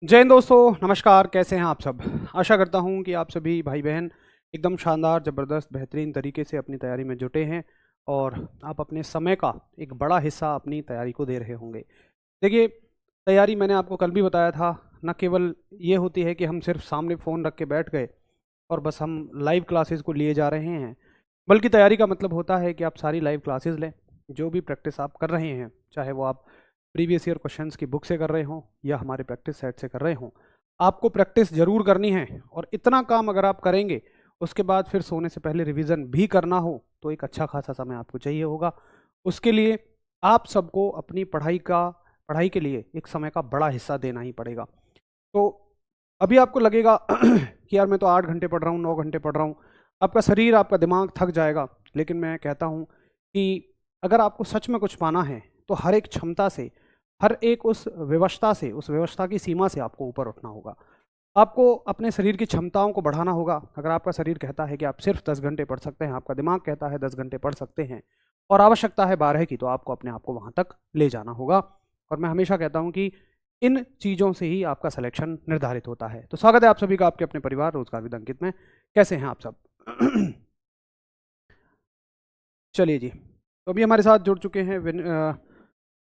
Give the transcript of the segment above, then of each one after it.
जय हिंद दोस्तों, नमस्कार। कैसे हैं आप सब? आशा करता हूं कि आप सभी भाई बहन एकदम शानदार, ज़बरदस्त, बेहतरीन तरीके से अपनी तैयारी में जुटे हैं और आप अपने समय का एक बड़ा हिस्सा अपनी तैयारी को दे रहे होंगे। देखिए, तैयारी मैंने आपको कल भी बताया था, न केवल ये होती है कि हम सिर्फ सामने फ़ोन रख के बैठ गए और बस हम लाइव क्लासेस को लिए जा रहे हैं, बल्कि तैयारी का मतलब होता है कि आप सारी लाइव क्लासेस लें। जो भी प्रैक्टिस आप कर रहे हैं, चाहे वो आप प्रीवियस ईयर क्वेश्चंस की बुक से कर रहे हों या हमारे प्रैक्टिस सेट से कर रहे हों, आपको प्रैक्टिस ज़रूर करनी है। और इतना काम अगर आप करेंगे, उसके बाद फिर सोने से पहले रिवीजन भी करना हो तो एक अच्छा खासा समय आपको चाहिए होगा। उसके लिए आप सबको अपनी पढ़ाई के लिए एक समय का बड़ा हिस्सा देना ही पड़ेगा। तो अभी आपको लगेगा कि यार मैं तो 8 घंटे पढ़ रहा हूँ, 9 घंटे पढ़ रहा हूँ। आपका शरीर, आपका दिमाग थक जाएगा। लेकिन मैं कहता हूँ कि अगर आपको सच में कुछ पाना है तो हर एक क्षमता से, हर एक उस व्यवस्था से, उस व्यवस्था की सीमा से आपको ऊपर उठना होगा। आपको अपने शरीर की क्षमताओं को बढ़ाना होगा। अगर आपका शरीर कहता है कि आप सिर्फ 10 घंटे पढ़ सकते हैं, आपका दिमाग कहता है 10 घंटे पढ़ सकते हैं और आवश्यकता है 12 की, तो आपको अपने आप को वहाँ तक ले जाना होगा। और मैं हमेशा कहता हूँ कि इन चीज़ों से ही आपका सिलेक्शन निर्धारित होता है। तो स्वागत है आप सभी का आपके अपने परिवार रोजगार विद अंकित में। कैसे हैं आप सब? चलिए जी, तो अभी हमारे साथ जुड़ चुके हैं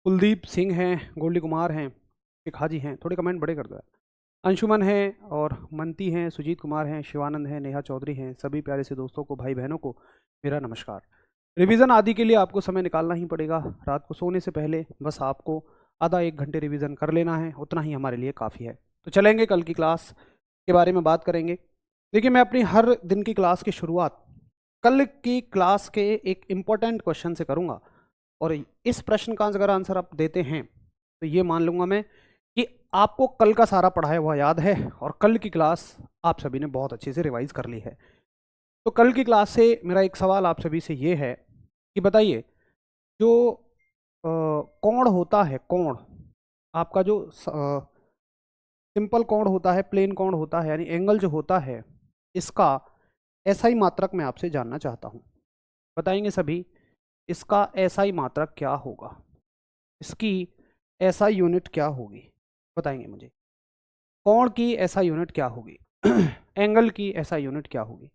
कुलदीप सिंह हैं, गोल्डी कुमार हैं, एक हाजी हैं। थोड़े कमेंट बड़े कर दो यार। अंशुमन हैं और मंती हैं, सुजीत कुमार हैं, शिवानंद हैं, नेहा चौधरी हैं। सभी प्यारे से दोस्तों को, भाई बहनों को मेरा नमस्कार। रिवीजन आदि के लिए आपको समय निकालना ही पड़ेगा। रात को सोने से पहले बस आपको आधा 1 घंटे रिवीजन कर लेना है, उतना ही हमारे लिए काफ़ी है। तो चलेंगे, कल की क्लास के बारे में बात करेंगे। देखिए, मैं अपनी हर दिन की क्लास की शुरुआत कल की क्लास के एक इम्पोर्टेंट क्वेश्चन से करूँगा। और इस प्रश्न का अगर आंसर आप देते हैं तो ये मान लूँगा मैं कि आपको कल का सारा पढ़ाया हुआ याद है और कल की क्लास आप सभी ने बहुत अच्छे से रिवाइज कर ली है। तो कल की क्लास से मेरा एक सवाल आप सभी से ये है कि बताइए, जो कोण होता है, कोण, आपका जो सिंपल कोण होता है, प्लेन कोण होता है, यानी एंगल जो होता है, इसका एसआई मात्रक मैं आपसे जानना चाहता हूँ। बताएंगे सभी, इसका एसआई मात्रक क्या होगा? इसकी एसआई यूनिट क्या होगी? बताएंगे मुझे। कोण की एसआई यूनिट क्या होगी? एंगल की एसआई यूनिट क्या होगी?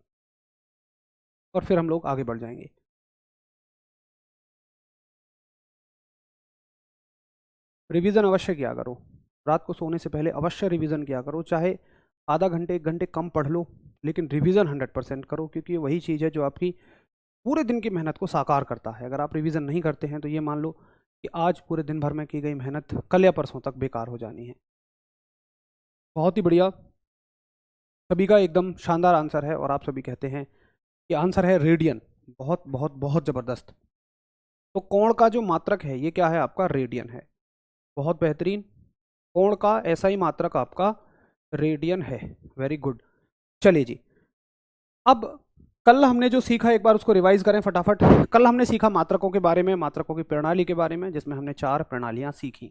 और फिर हम लोग आगे बढ़ जाएंगे। रिवीजन अवश्य किया करो। रात को सोने से पहले अवश्य रिवीजन किया करो। चाहे आधा घंटे 1 घंटे कम पढ़ लो, लेकिन रिवीजन 100% करो, क्योंकि ये वही चीज़ है जो आपकी पूरे दिन की मेहनत को साकार करता है। अगर आप रिवीजन नहीं करते हैं तो ये मान लो कि आज पूरे दिन भर में की गई मेहनत कल या परसों तक बेकार हो जानी है। बहुत ही बढ़िया, सभी का एकदम शानदार आंसर है और आप सभी कहते हैं कि आंसर है रेडियन। बहुत बहुत बहुत ज़बरदस्त। तो कोण का जो मात्रक है ये क्या है? आपका रेडियन है। बहुत बेहतरीन। कोण का एसआई मात्रक आपका रेडियन है। Very good. चलिए जी, अब कल हमने जो सीखा एक बार उसको रिवाइज करें फटाफट। कल हमने सीखा मात्रकों के बारे में, मात्रकों की प्रणाली के बारे में, जिसमें हमने 4 प्रणालियां सीखी।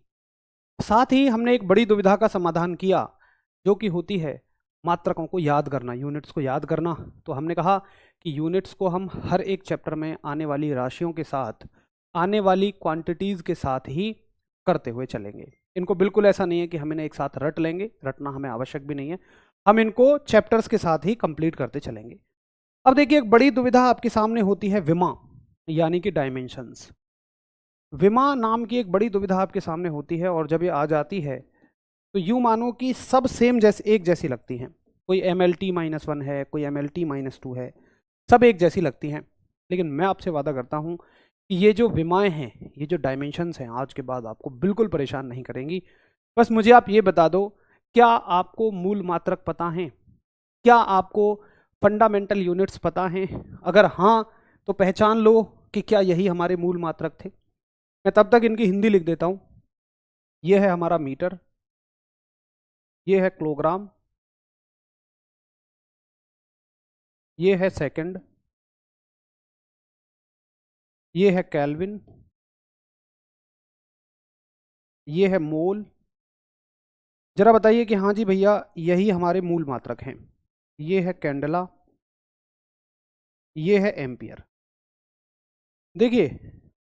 साथ ही हमने एक बड़ी दुविधा का समाधान किया, जो कि होती है मात्रकों को याद करना, यूनिट्स को याद करना। तो हमने कहा कि यूनिट्स को हम हर एक चैप्टर में आने वाली राशियों के साथ, आने वाली क्वांटिटीज़ के साथ ही करते हुए चलेंगे। इनको बिल्कुल ऐसा नहीं है कि हम इन्हें एक साथ रट लेंगे, रटना हमें आवश्यक भी नहीं है। हम इनको चैप्टर्स के साथ ही कंप्लीट करते चलेंगे। अब देखिए, एक बड़ी दुविधा आपके सामने होती है विमा, यानी कि डायमेंशंस। विमा नाम की एक बड़ी दुविधा आपके सामने होती है और जब ये आ जाती है तो यूं मानो कि सब सेम जैसे एक जैसी लगती हैं। कोई एम एल टी -1 है, कोई एम एल टी -2 है, सब एक जैसी लगती हैं। लेकिन मैं आपसे वादा करता हूं कि ये जो विमाएं हैं, ये जो डायमेंशंस हैं, आज के बाद आपको बिल्कुल परेशान नहीं करेंगी। बस मुझे आप ये बता दो, क्या आपको मूल मात्रक पता हैं? क्या आपको फंडामेंटल यूनिट्स पता हैं? अगर हाँ, तो पहचान लो कि क्या यही हमारे मूल मात्रक थे। मैं तब तक इनकी हिंदी लिख देता हूँ। ये है हमारा मीटर, ये है किलोग्राम, ये है सेकंड, ये है केल्विन, ये है मोल। जरा बताइए कि हाँ जी भैया, यही हमारे मूल मात्रक हैं। ये है कैंडला, ये है एम्पियर। देखिए,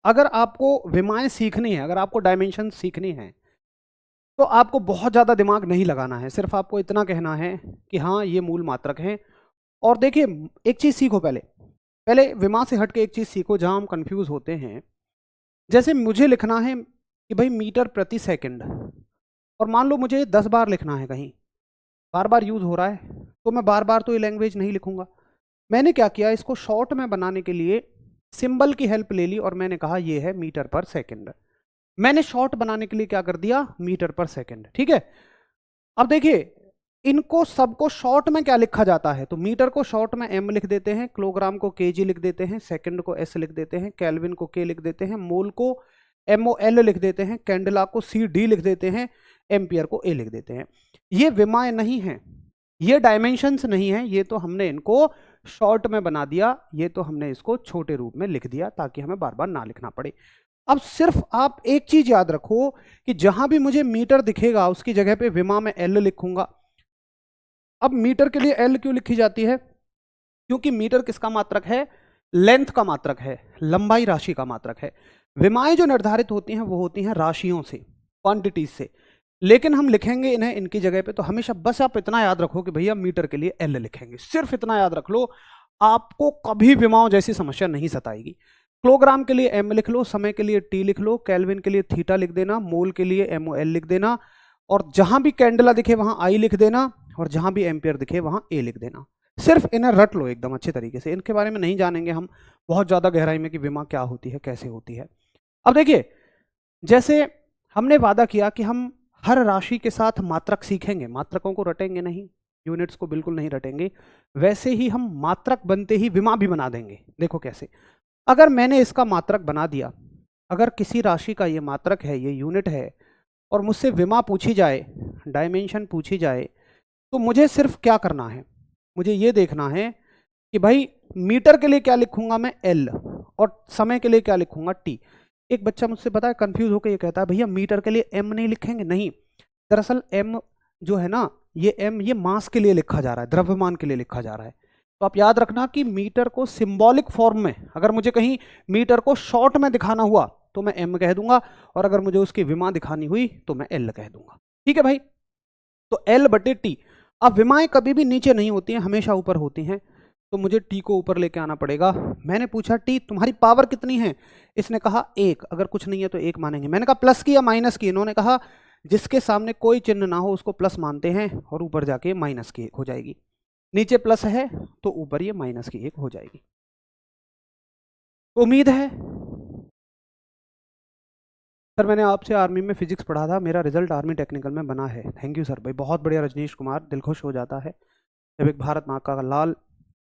अगर आपको विमाएं सीखनी है, अगर आपको डायमेंशन सीखनी है, तो आपको बहुत ज़्यादा दिमाग नहीं लगाना है, सिर्फ आपको इतना कहना है कि हाँ ये मूल मात्रक हैं। और देखिए एक चीज़ सीखो, पहले पहले विमा से हट के एक चीज़ सीखो जहाँ हम कंफ्यूज होते हैं। जैसे मुझे लिखना है कि भाई मीटर प्रति सेकंड, और मान लो मुझे 10 बार लिखना है, कहीं बार बार यूज़ हो रहा है, तो मैं बार बार तो ये लैंग्वेज नहीं लिखूंगा। मैंने क्या किया, इसको शॉर्ट में बनाने के लिए सिंबल की हेल्प ले ली और मैंने कहा ये है मीटर पर सेकंड। मैंने शॉर्ट बनाने के लिए क्या कर दिया, मीटर पर सेकंड। ठीक है, अब देखिए इनको सबको शॉर्ट में क्या लिखा जाता है, तो मीटर को शॉर्ट में एम लिख देते हैं, किलोग्राम को केजी लिख देते हैं, सेकंड को एस लिख देते हैं, केल्विन को के लिख देते हैं, मोल को MOL लिख देते हैं, कैंडला को CD लिख देते हैं, एम्पियर को A लिख देते हैं। ये विमाएं नहीं हैं, ये डायमेंशंस नहीं है, ये तो हमने इनको शॉर्ट में बना दिया, ये तो हमने इसको छोटे रूप में लिख दिया ताकि हमें बार बार ना लिखना पड़े। अब सिर्फ आप एक चीज याद रखो कि जहां भी मुझे मीटर दिखेगा उसकी जगह पे विमा में L लिखूंगा। अब मीटर के लिए L क्यों लिखी जाती है, क्योंकि मीटर किसका मात्रक है, लेंथ का मात्रक है, लंबाई राशि का मात्रक है। विमाएं जो निर्धारित होती हैं वो होती हैं राशियों से, क्वांटिटीज से, लेकिन हम लिखेंगे इन्हें इनकी जगह पे। तो हमेशा बस आप इतना याद रखो कि भैया मीटर के लिए L लिखेंगे, सिर्फ इतना याद रख लो, आपको कभी विमाओं जैसी समस्या नहीं सताएगी। किलोग्राम के लिए M लिख लो, समय के लिए T लिख लो, केल्विन के लिए थीटा लिख देना, मोल के लिए MOL लिख देना, और जहां भी कैंडला दिखे वहां I लिख देना, और जहां भी एम्पियर दिखे वहां A लिख देना। सिर्फ इन्हें रट लो एकदम अच्छे तरीके से, इनके बारे में नहीं जानेंगे हम बहुत ज्यादा गहराई में कि विमा क्या होती है, कैसे होती है। अब देखिए जैसे हमने वादा किया कि हम हर राशि के साथ मात्रक सीखेंगे, मात्रकों को रटेंगे नहीं, यूनिट्स को बिल्कुल नहीं रटेंगे, वैसे ही हम मात्रक बनते ही विमा भी बना देंगे। देखो कैसे, अगर मैंने इसका मात्रक बना दिया, अगर किसी राशि का ये मात्रक है, ये यूनिट है, और मुझसे विमा पूछी जाए, डायमेंशन पूछी जाए, तो मुझे सिर्फ क्या करना है, मुझे ये देखना है कि भाई मीटर के लिए क्या लिखूंगा मैं L, और समय के लिए क्या लिखूंगा T। एक बच्चा मुझसे पता है कंफ्यूज होकर ये कहता है भैया मीटर के लिए M नहीं लिखेंगे, नहीं, दरअसल M जो है ना, ये M ये मास के लिए लिखा जा रहा है, द्रव्यमान के लिए लिखा जा रहा है। तो आप याद रखना कि मीटर को सिंबॉलिक फॉर्म में, अगर मुझे कहीं मीटर को शॉर्ट में दिखाना हुआ तो मैं M कह दूंगा, और अगर मुझे उसकी विमा दिखानी हुई तो मैं L कह दूंगा। ठीक है भाई, तो L/T। अब विमाएं कभी भी नीचे नहीं होती हैं, हमेशा ऊपर होती हैं, तो मुझे T को ऊपर लेके आना पड़ेगा। मैंने पूछा T तुम्हारी पावर कितनी है, इसने कहा 1, अगर कुछ नहीं है तो 1 मानेंगे। मैंने कहा प्लस की या माइनस की, इन्होंने कहा जिसके सामने कोई चिन्ह ना हो उसको प्लस मानते हैं, और ऊपर जाके माइनस की 1 हो जाएगी। नीचे प्लस है तो ऊपर ये माइनस की 1 हो जाएगी। उम्मीद है सर, मैंने आपसे आर्मी में फिजिक्स पढ़ा था, मेरा रिजल्ट आर्मी टेक्निकल में बना है। थैंक यू सर भाई, बहुत बढ़िया रजनीश कुमार, दिल खुश हो जाता है जब एक भारत माँ का लाल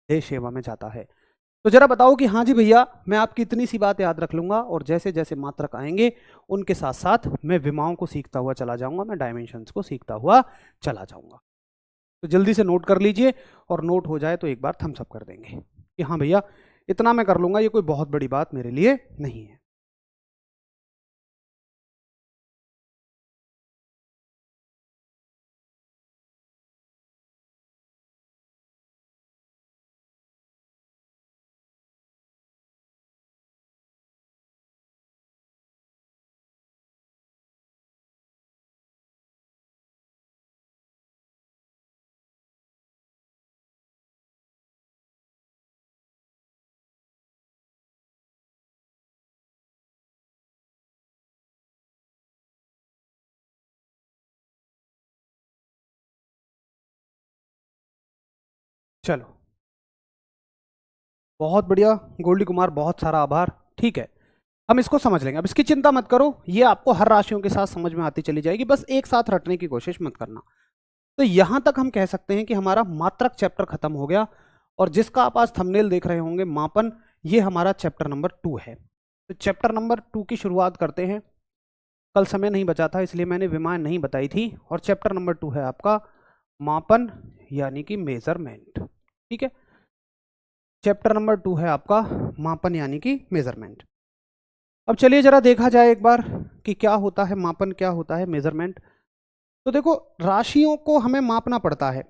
देश सेवा में जाता है। तो जरा बताओ कि हाँ जी भैया, मैं आपकी इतनी सी बात याद रख लूंगा, और जैसे जैसे मात्रक आएंगे उनके साथ साथ मैं विमाओं को सीखता हुआ चला जाऊंगा, मैं डायमेंशंस को सीखता हुआ चला जाऊंगा। तो जल्दी से नोट कर लीजिए, और नोट हो जाए तो एक बार थम्स अप कर देंगे कि हाँ भैया इतना मैं कर लूंगा, ये कोई बहुत बड़ी बात मेरे लिए नहीं है। चलो बहुत बढ़िया गोल्डी कुमार, बहुत सारा आभार। ठीक है, हम इसको समझ लेंगे, अब इसकी चिंता मत करो, ये आपको हर राशियों के साथ समझ में आती चली जाएगी, बस एक साथ रटने की कोशिश मत करना। तो यहां तक हम कह सकते हैं कि हमारा मात्रक चैप्टर खत्म हो गया, और जिसका आप आज थंबनेल देख रहे होंगे मापन, ये हमारा चैप्टर नंबर 2 है। तो चैप्टर नंबर 2 की शुरुआत करते हैं। कल समय नहीं बचा था इसलिए मैंने विमान नहीं बताई थी, और चैप्टर नंबर 2 है आपका मापन यानी कि मेजरमेंट। ठीक है, चैप्टर नंबर 2 है आपका मापन यानी कि मेजरमेंट। अब चलिए जरा देखा जाए एक बार कि क्या होता है मापन, क्या होता है मेजरमेंट। तो देखो राशियों को हमें मापना पड़ता है,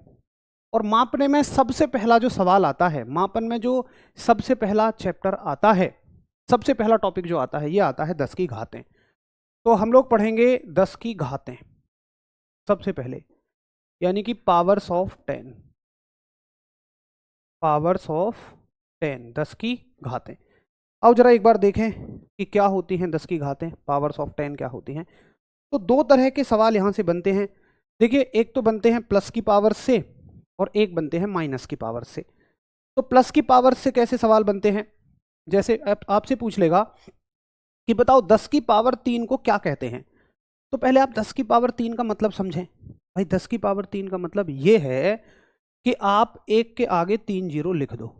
और मापने में सबसे पहला जो सवाल आता है, मापन में जो सबसे पहला चैप्टर आता है, सबसे पहला टॉपिक जो आता है, ये आता है 10 की घातें। तो हम लोग पढ़ेंगे 10 की घातें। सबसे पहले, यानी कि पावर्स ऑफ 10, पावर्स ऑफ 10, 10 की घातें। अब जरा एक बार देखें कि क्या होती हैं 10 की घातें, पावर्स ऑफ 10 क्या होती हैं। तो दो तरह के सवाल यहाँ से बनते हैं। देखिए, एक तो बनते हैं प्लस की पावर से और एक बनते हैं माइनस की पावर से। तो प्लस की पावर से कैसे सवाल बनते हैं, जैसे आपसे पूछ लेगा कि बताओ 10 की पावर 3 को क्या कहते हैं। तो पहले आप 10 की पावर 3 का मतलब समझें। भाई 10 की पावर 3 का मतलब ये है कि आप एक के आगे 3 जीरो लिख दो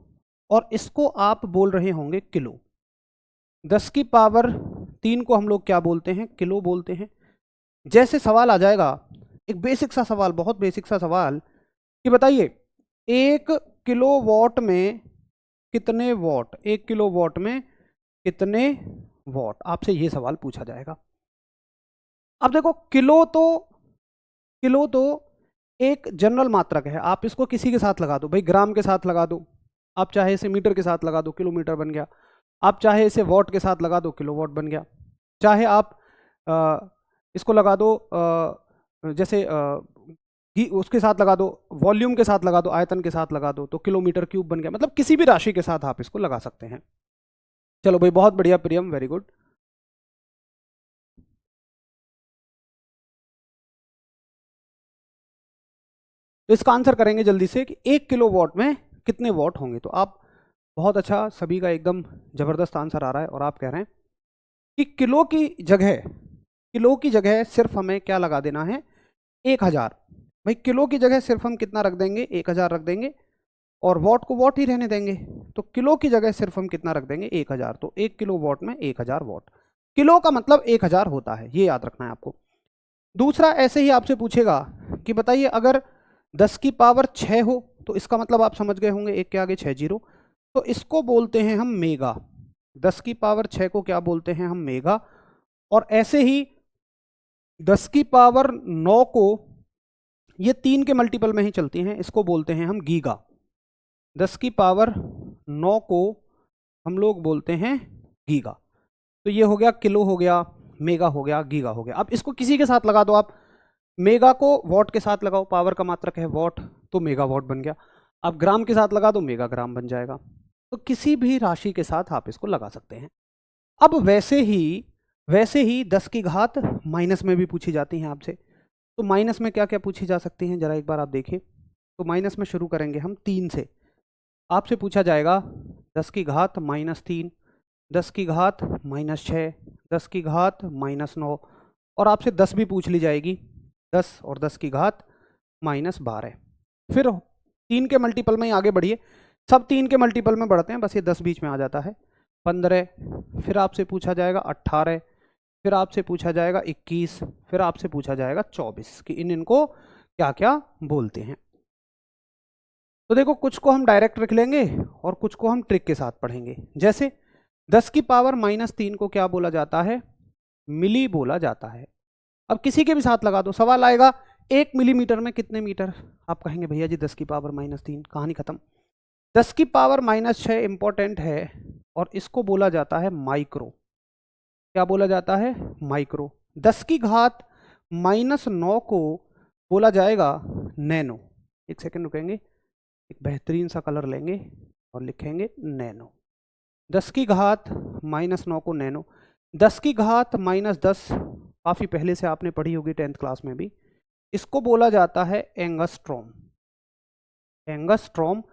और इसको आप बोल रहे होंगे किलो। 10 की पावर 3 को हम लोग क्या बोलते हैं, किलो बोलते हैं। जैसे सवाल आ जाएगा, एक बेसिक सा सवाल, बहुत बेसिक सा सवाल, कि बताइए 1 किलोवाट में कितने वॉट, 1 किलोवाट में कितने वॉट, आपसे ये सवाल पूछा जाएगा। अब देखो, किलो तो एक जनरल मात्रक है, आप इसको किसी के साथ लगा दो, भाई ग्राम के साथ लगा दो, आप चाहे इसे मीटर के साथ लगा दो, किलोमीटर बन गया, आप चाहे इसे वॉट के साथ लगा दो, किलोवाट बन गया, चाहे आप इसको लगा दो जैसे उसके साथ लगा दो, वॉल्यूम के साथ लगा दो, आयतन के साथ लगा दो, तो किलोमीटर क्यूब बन गया। मतलब किसी भी राशि के साथ आप इसको लगा सकते हैं। चलो भाई, बहुत बढ़िया प्रियम, वेरी गुड। तो इसका आंसर करेंगे जल्दी से कि 1 किलोवाट में कितने वॉट होंगे। तो आप, बहुत अच्छा, सभी का एकदम जबरदस्त आंसर आ रहा है और आप कह रहे हैं कि किलो की जगह सिर्फ हमें क्या लगा देना है, 1000। भाई किलो की जगह सिर्फ हम कितना रख देंगे, 1000 रख देंगे और वॉट को वॉट ही रहने देंगे। तो किलो की जगह सिर्फ हम कितना रख देंगे, 1000। तो 1 किलो वॉट में 1000 वॉट, किलो का मतलब 1000 होता है, ये याद रखना है आपको। दूसरा, ऐसे ही आपसे पूछेगा कि बताइए अगर 10 की पावर 6 हो, तो इसका मतलब आप समझ गए होंगे, एक के आगे 6 जीरो, तो इसको बोलते हैं हम मेगा। 10 की पावर 6 को क्या बोलते हैं हम, मेगा। और ऐसे ही 10 की पावर 9 को, ये 3 के मल्टीपल में ही चलती हैं, इसको बोलते हैं हम गीगा। 10 की पावर 9 को हम लोग बोलते हैं गीगा। तो ये हो गया, किलो हो गया, मेगा हो गया, गीगा हो गया। अब इसको किसी के साथ लगा दो आप, मेगा को वॉट के साथ लगाओ, पावर का मात्रक है वॉट, तो मेगा वॉट बन गया। अब ग्राम के साथ लगा दो, मेगा ग्राम बन जाएगा। तो किसी भी राशि के साथ आप इसको लगा सकते हैं। अब वैसे ही 10 की घात माइनस में भी पूछी जाती हैं आपसे। तो माइनस में क्या क्या पूछी जा सकती हैं, जरा एक बार आप देखिए। तो माइनस में शुरू करेंगे हम 3 से। आपसे पूछा जाएगा 10 की घात -3, 10 की घात -6, 10 की घात -9, और आपसे 10 भी पूछ ली जाएगी, 10 और 10 की घात -12। फिर 3 के मल्टीपल में ही आगे बढ़िए, सब 3 के मल्टीपल में बढ़ते हैं, बस ये 10 बीच में आ जाता है, 15। फिर आपसे पूछा जाएगा 18, फिर आपसे पूछा जाएगा 21, फिर आपसे पूछा जाएगा 24 कि इनको क्या क्या बोलते हैं। तो देखो, कुछ को हम डायरेक्ट रख लेंगे और कुछ को हम ट्रिक के साथ पढ़ेंगे। जैसे 10 की पावर -3 को क्या बोला जाता है, मिली बोला जाता है। अब किसी के भी साथ लगा दो, सवाल आएगा 1 मिलीमीटर में कितने मीटर, आप कहेंगे भैया जी 10 की पावर -3, कहानी खत्म। 10 की पावर -6 इंपॉर्टेंट है और इसको बोला जाता है माइक्रो। क्या बोला जाता है, माइक्रो। 10 की घात -9 को बोला जाएगा नैनो। एक सेकंड रुकेंगे, एक बेहतरीन सा कलर लेंगे और लिखेंगे नैनो। 10 की घात -9 को नैनो। 10 की घात -10 काफ़ी पहले से आपने पढ़ी होगी 10th क्लास में भी, इसको बोला जाता है एंगस्ट्रॉम। एंगस्ट्रॉम।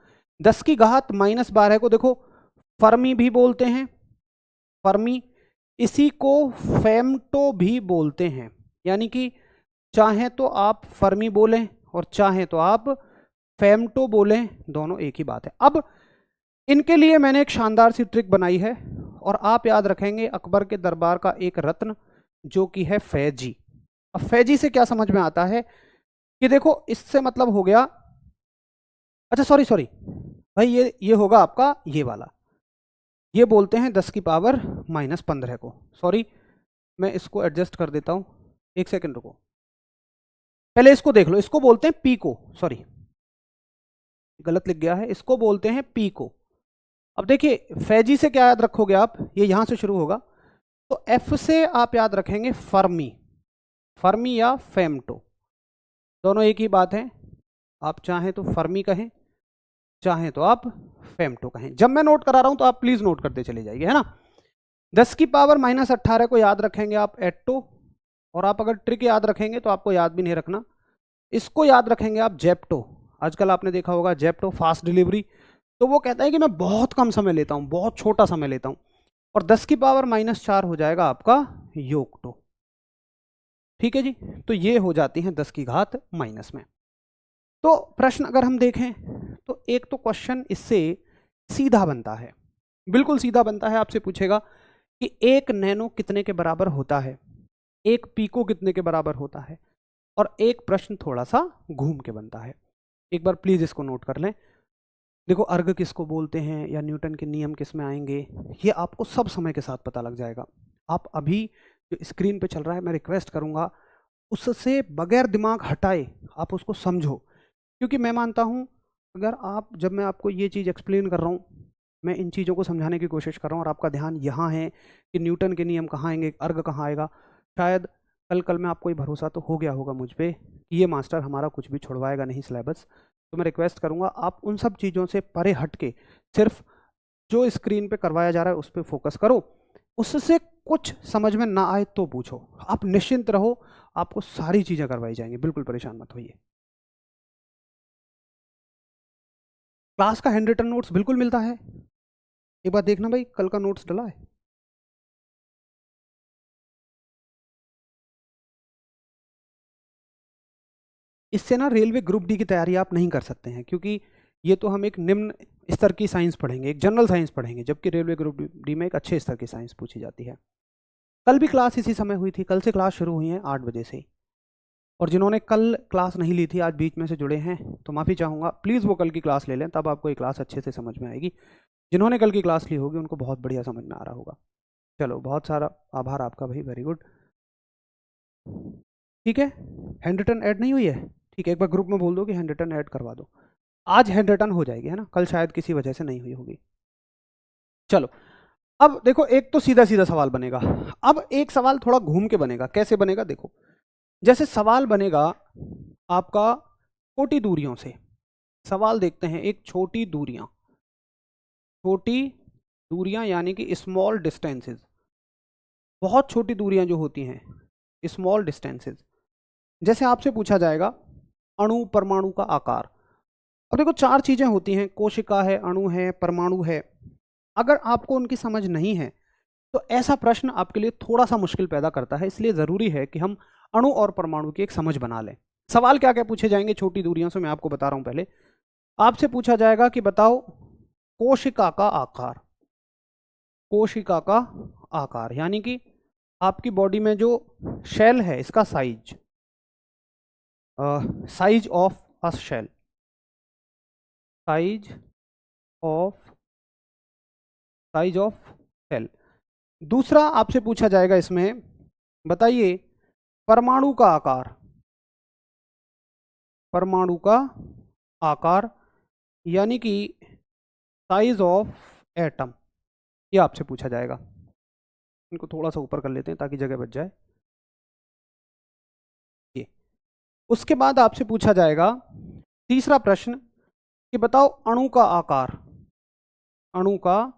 10 की घात -12 को देखो फर्मी भी बोलते हैं, फर्मी। इसी को फेमटो भी बोलते हैं, यानी कि चाहे तो आप फर्मी बोलें और चाहे तो आप फेमटो बोलें, दोनों एक ही बात है। अब इनके लिए मैंने एक शानदार सी ट्रिक बनाई है और आप याद रखेंगे अकबर के दरबार का एक रत्न जो कि है फैजी। अब फैजी से क्या समझ में आता है कि देखो, इससे मतलब हो गया, अच्छा सॉरी भाई, ये होगा आपका ये वाला, ये बोलते हैं 10 की पावर -15 को। सॉरी, मैं इसको एडजस्ट कर देता हूं, एक सेकंड रुको, पहले इसको देख लो। इसको बोलते हैं पी को, सॉरी गलत लिख गया है, इसको बोलते हैं पी को। अब देखिए, फैजी से क्या याद रखोगे आप, ये यहां से शुरू होगा, तो एफ से आप याद रखेंगे फर्मी, फर्मी या फेमटो। दोनों एक ही बात है, आप चाहें तो फर्मी कहें, चाहें तो आप फेम्टो कहें। जब मैं नोट करा रहा हूं तो आप प्लीज नोट करते चले जाइए, है ना। 10 की पावर -18 को याद रखेंगे आप एट्टो, और आप अगर ट्रिक याद रखेंगे तो आपको याद भी नहीं रखना, इसको याद रखेंगे आप जेप्टो। आजकल आपने देखा होगा जेप्टो फास्ट डिलीवरी, तो वो कहता है कि मैं बहुत कम समय लेता हूं, बहुत छोटा समय लेता हूं, और 10 की पावर -4 हो जाएगा आपका योक्टो। ठीक है जी, तो ये हो जाती हैं 10 की घात माइनस में। तो प्रश्न अगर हम देखें तो एक तो क्वेश्चन इससे सीधा बनता है, बिल्कुल सीधा बनता है। आपसे पूछेगा कि 1 नैनो कितने के बराबर होता है, 1 पीको कितने के बराबर होता है, और एक प्रश्न थोड़ा सा घूम के बनता है। एक बार प्लीज इसको नोट कर लें। देखो अर्ग किसको बोलते हैं या न्यूटन के नियम किस में आएंगे, ये आपको सब समय के साथ पता लग जाएगा। आप अभी जो स्क्रीन पे चल रहा है, मैं रिक्वेस्ट करूंगा उससे बगैर दिमाग हटाए आप उसको समझो, क्योंकि मैं मानता हूं अगर आप, जब मैं आपको ये चीज़ एक्सप्लेन कर रहा हूँ, मैं इन चीज़ों को समझाने की कोशिश कर रहा हूँ और आपका ध्यान यहाँ है कि न्यूटन के नियम कहाँ आएंगे, अर्ग कहाँ आएगा, शायद कल में आपको ये भरोसा तो हो गया होगा मुझ पर कि ये मास्टर हमारा कुछ भी छुड़वाएगा नहीं सिलेबस। तो मैं रिक्वेस्ट करूंगा आप उन सब चीज़ों से परे हट के सिर्फ जो स्क्रीन पे करवाया जा रहा है उस पर फोकस करो। उससे कुछ समझ में ना आए तो पूछो, आप निश्चिंत रहो, आपको सारी चीज़ें करवाई जाएंगी, बिल्कुल परेशान मत होइए। क्लास का हैंड रिटन नोट्स बिल्कुल मिलता है, एक बार देखना भाई कल का नोट्स डला है। इससे ना रेलवे ग्रुप डी की तैयारी आप नहीं कर सकते हैं, क्योंकि ये तो हम एक निम्न स्तर की साइंस पढ़ेंगे, एक जनरल साइंस पढ़ेंगे, जबकि रेलवे ग्रुप डी में एक अच्छे स्तर की साइंस पूछी जाती है। कल भी क्लास इसी समय हुई थी, कल से क्लास शुरू हुई है 8 बजे से, और जिन्होंने कल क्लास नहीं ली थी आज बीच में से जुड़े हैं तो माफ़ी चाहूँगा, प्लीज़ वो कल की क्लास ले लें, तब आपको ये क्लास अच्छे से समझ में आएगी। जिन्होंने कल की क्लास ली होगी उनको बहुत बढ़िया समझ में आ रहा होगा। चलो बहुत सारा आभार आपका भाई, वेरी गुड। ठीक है, हैंड रिटन ऐड नहीं हुई है, ठीक है, एक बार ग्रुप में बोल दो कि हैंड रिटन ऐड करवा दो। आज हैंड रिटन हो जाएगी, है ना, कल शायद किसी वजह से नहीं हुई होगी। चलो अब देखो, एक तो सीधा सीधा सवाल बनेगा, अब एक सवाल थोड़ा घूम के बनेगा। कैसे बनेगा देखो, जैसे सवाल बनेगा आपका छोटी दूरियों से, सवाल देखते हैं, एक छोटी दूरियां यानी कि स्मॉल डिस्टेंसेस, बहुत छोटी दूरियां जो होती हैं स्मॉल डिस्टेंसेस। जैसे आपसे पूछा जाएगा अणु परमाणु का आकार। अब देखो 4 चीजें होती हैं, कोशिका है, अणु है, परमाणु है। अगर आपको उनकी समझ नहीं है तो ऐसा प्रश्न आपके लिए थोड़ा सा मुश्किल पैदा करता है, इसलिए जरूरी है कि हम अणु और परमाणु की एक समझ बना लें। सवाल क्या क्या पूछे जाएंगे छोटी दूरियों से, मैं आपको बता रहा हूं। पहले आपसे पूछा जाएगा कि बताओ कोशिका का आकार, कोशिका का आकार यानी कि आपकी बॉडी में जो शेल है इसका size, size of a shell, size of shell. दूसरा आपसे पूछा जाएगा इसमें, बताइए परमाणु का आकार, परमाणु का आकार यानी कि साइज ऑफ एटम, ये आपसे पूछा जाएगा। इनको थोड़ा सा ऊपर कर लेते हैं ताकि जगह बच जाए। ये उसके बाद आपसे पूछा जाएगा तीसरा प्रश्न कि बताओ अणु का आकार, अणु का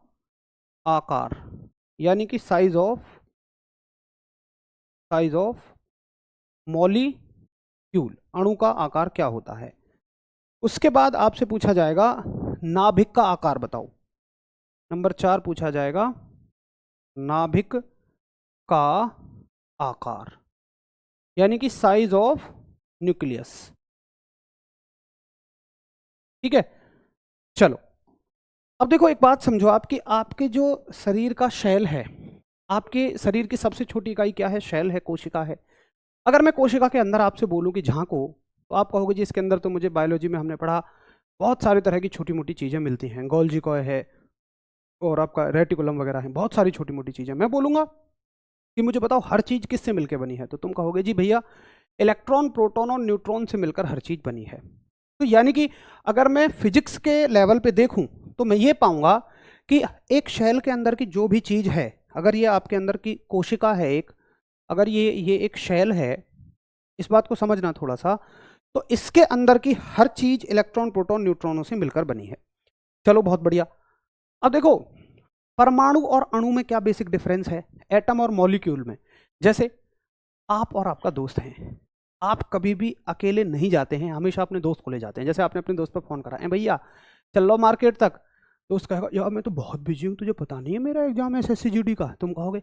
आकार यानी कि साइज ऑफ मॉलिक्यूल, अणु का आकार क्या होता है। उसके बाद आपसे पूछा जाएगा नाभिक का आकार बताओ, नंबर 4 पूछा जाएगा नाभिक का आकार यानी कि साइज ऑफ न्यूक्लियस। ठीक है, चलो अब देखो एक बात समझो, आपके जो शरीर का शैल है, आपके शरीर की सबसे छोटी इकाई क्या है, शैल है, कोशिका है। अगर मैं कोशिका के अंदर आपसे बोलूं कि झांको, तो आप कहोगे जी इसके अंदर तो मुझे बायोलॉजी में हमने पढ़ा बहुत सारी तरह की छोटी मोटी चीज़ें मिलती हैं, गोल्जी कॉय है और आपका रेटिकुलम वगैरह है, बहुत सारी छोटी मोटी चीज़ें। मैं बोलूँगा कि मुझे बताओ हर चीज़ किससे मिलकर बनी है, तो तुम कहोगे जी भैया इलेक्ट्रॉन प्रोटॉन और न्यूट्रॉन से मिलकर हर चीज़ बनी है। तो यानी कि अगर मैं फिजिक्स के लेवल पे देखूं तो मैं ये पाऊंगा कि एक शेल के अंदर की जो भी चीज़ है, अगर ये आपके अंदर की कोशिका है एक, अगर ये एक शेल है, इस बात को समझना थोड़ा सा, तो इसके अंदर की हर चीज इलेक्ट्रॉन प्रोटॉन न्यूट्रॉनों से मिलकर बनी है। चलो बहुत बढ़िया। अब देखो परमाणु और अणु में क्या बेसिक डिफरेंस है, एटम और मॉलिक्यूल में। जैसे आप और आपका दोस्त हैं, आप कभी भी अकेले नहीं जाते हैं, हमेशा अपने दोस्त को ले जाते हैं। जैसे आपने अपने दोस्त पर फोन करा, है भैया चल लो मार्केट तक, दोस्त कहेगा यार मैं तो बहुत बिजी हूँ, तुझे पता नहीं है मेरा एग्जाम है SSCGD का। तुम कहोगे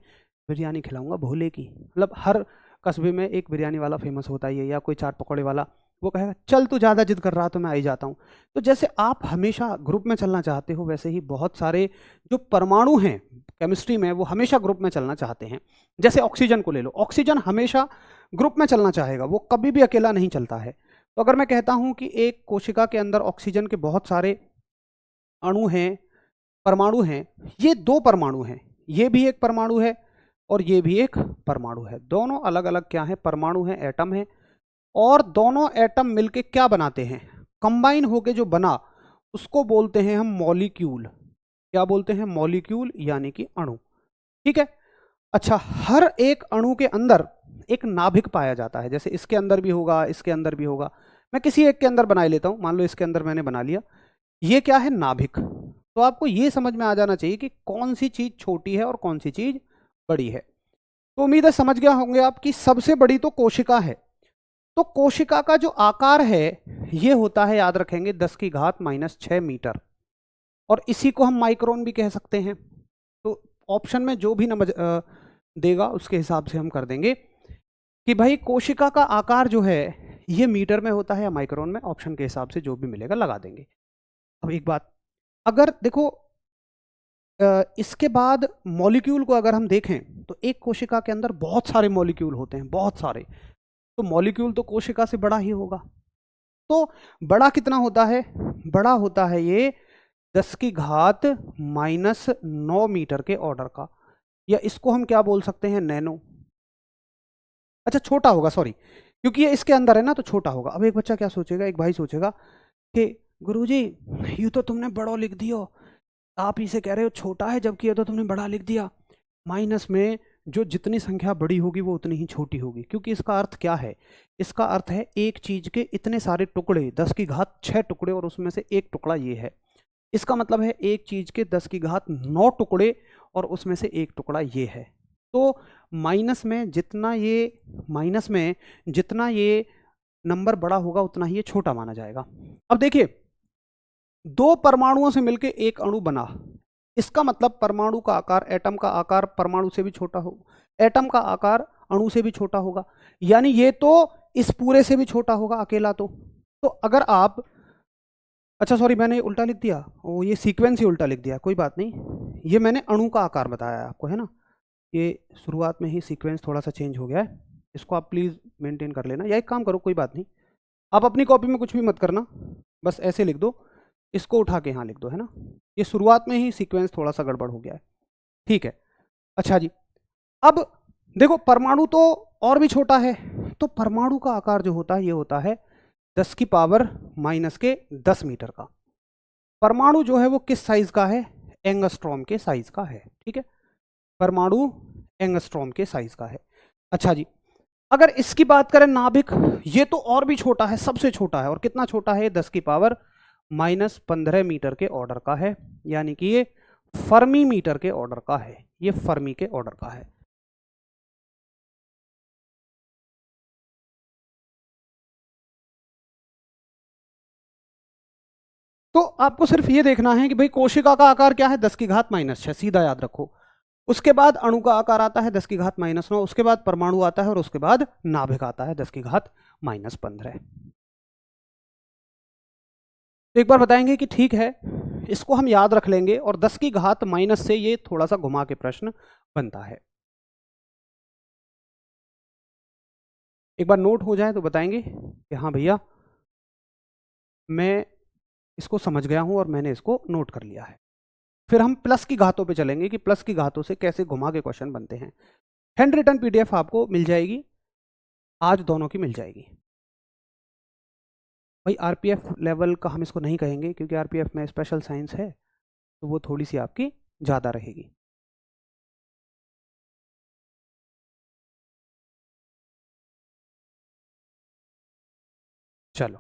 बिरयानी खिलाऊंगा भोले की, मतलब हर कस्बे में एक बिरयानी वाला फेमस होता ही है, या कोई चाट पकौड़े वाला, वो कहेगा चल तू ज़्यादा जिद कर रहा तो मैं आ ही जाता हूँ। तो जैसे आप हमेशा ग्रुप में चलना चाहते हो, वैसे ही बहुत सारे जो परमाणु हैं केमिस्ट्री में वो हमेशा ग्रुप में चलना चाहते हैं। जैसे ऑक्सीजन को ले लो, ऑक्सीजन हमेशा ग्रुप में चलना चाहेगा, वो कभी भी अकेला नहीं चलता है। तो अगर मैं कहता हूं कि एक कोशिका के अंदर ऑक्सीजन के बहुत सारे अणु हैं, परमाणु हैं, ये दो परमाणु हैं, ये भी एक परमाणु है और ये भी एक परमाणु है। दोनों अलग अलग क्या है, परमाणु है, एटम है। और दोनों एटम मिलके क्या बनाते हैं, कंबाइन होके जो बना उसको बोलते हैं हम मॉलिक्यूल। क्या बोलते हैं, मॉलिक्यूल, यानी कि अणु। ठीक है। अच्छा, हर एक अणु के अंदर एक नाभिक पाया जाता है, जैसे इसके अंदर भी होगा, इसके अंदर भी होगा। मैं किसी एक के अंदर बना लेता हूं, मान लो इसके अंदर मैंने बना लिया, ये क्या है, नाभिक। तो आपको ये समझ में आ जाना चाहिए कि कौन सी चीज छोटी है और कौन सी चीज बड़ी है। तो उम्मीद है समझ गया होंगे आप कि सबसे बड़ी तो कोशिका है। तो कोशिका का जो आकार है ये होता है, याद रखेंगे, 10⁻⁻6 मीटर, और इसी को हम माइक्रोन भी कह सकते हैं। तो ऑप्शन में जो भी नंबर देगा उसके हिसाब से हम कर देंगे कि भाई कोशिका का आकार जो है ये मीटर में होता है या माइक्रोन में, ऑप्शन के हिसाब से जो भी मिलेगा लगा देंगे। अब एक बात, अगर देखो इसके बाद मॉलिक्यूल को अगर हम देखें तो एक कोशिका के अंदर बहुत सारे मॉलिक्यूल होते हैं, बहुत सारे। तो मॉलिक्यूल तो कोशिका से बड़ा ही होगा। तो बड़ा कितना होता है, बड़ा होता है ये 10⁻⁻9 मीटर के ऑर्डर का, या इसको हम क्या बोल सकते हैं, नैनो। अच्छा छोटा होगा, सॉरी, क्योंकि ये इसके अंदर है ना, तो छोटा होगा। अब एक बच्चा क्या सोचेगा, एक भाई सोचेगा कि गुरुजी ये तो तुमने बड़ा लिख दिया, आप इसे कह रहे हो छोटा है, जबकि ये तो तुमने बड़ा लिख दिया। माइनस में जो जितनी संख्या बड़ी होगी वो उतनी ही छोटी होगी, क्योंकि इसका अर्थ क्या है, इसका अर्थ है एक चीज के इतने सारे टुकड़े, 10⁻6 टुकड़े, और उसमें से एक टुकड़ा ये है। इसका मतलब है एक चीज के 10⁻9 टुकड़े और उसमें से एक टुकड़ा ये है। तो माइनस में जितना ये नंबर बड़ा होगा उतना ही ये छोटा माना जाएगा। अब देखिए, दो परमाणुओं से मिलकर एक अणु बना, इसका मतलब परमाणु का आकार, एटम का आकार परमाणु से भी छोटा हो, एटम का आकार अणु से भी छोटा होगा, यानी ये तो इस पूरे से भी छोटा होगा अकेला। तो अगर आप, अच्छा सॉरी मैंने उल्टा लिख दिया, ओ ये सीक्वेंस ही उल्टा लिख दिया, कोई बात नहीं, ये मैंने अणु का आकार बताया है आपको, है ना। ये शुरुआत में ही सीक्वेंस थोड़ा सा चेंज हो गया है, इसको आप प्लीज़ मेंटेन कर लेना, या एक काम करो, कोई बात नहीं, आप अपनी कॉपी में कुछ भी मत करना, बस ऐसे लिख दो, इसको उठा के यहाँ लिख दो, है ना। ये शुरुआत में ही सीक्वेंस थोड़ा सा गड़बड़ हो गया है, ठीक है। अच्छा जी, अब देखो परमाणु तो और भी छोटा है, तो परमाणु का आकार जो होता है ये होता है 10⁻⁻10 मीटर का। परमाणु जो है वो किस साइज का है, एंगस्ट्रॉम के साइज का है, ठीक है। परमाणु एंगस्ट्रॉम के साइज का है। अच्छा जी, अगर इसकी बात करें नाभिक, ये तो और भी छोटा है, सबसे छोटा है, और कितना छोटा है, 10⁻⁻15 मीटर के ऑर्डर का है, यानी कि ये फर्मी मीटर के ऑर्डर का है, ये फर्मी के ऑर्डर का है। तो आपको सिर्फ ये देखना है कि भाई कोशिका का आकार क्या है, 10⁻⁻6, सीधा याद रखो। उसके बाद अणु का आकार आता है 10⁻⁻9, उसके बाद परमाणु आता है, और उसके बाद नाभिक आता है 10⁻⁻15। तो एक बार बताएंगे कि ठीक है, इसको हम याद रख लेंगे, और 10⁻⁻ से ये थोड़ा सा घुमा के प्रश्न बनता है। एक बार नोट हो जाए तो बताएंगे कि हाँ भैया मैं इसको समझ गया हूं और मैंने इसको नोट कर लिया है। फिर हम प्लस की घातों पे चलेंगे कि प्लस की घातों से कैसे घुमा के क्वेश्चन बनते हैं। हैंड रिटन पीडीएफ आपको मिल जाएगी, आज दोनों की मिल जाएगी। भाई आरपीएफ लेवल का हम इसको नहीं कहेंगे, क्योंकि आरपीएफ में स्पेशल साइंस है, तो वो थोड़ी सी आपकी ज़्यादा रहेगी। चलो,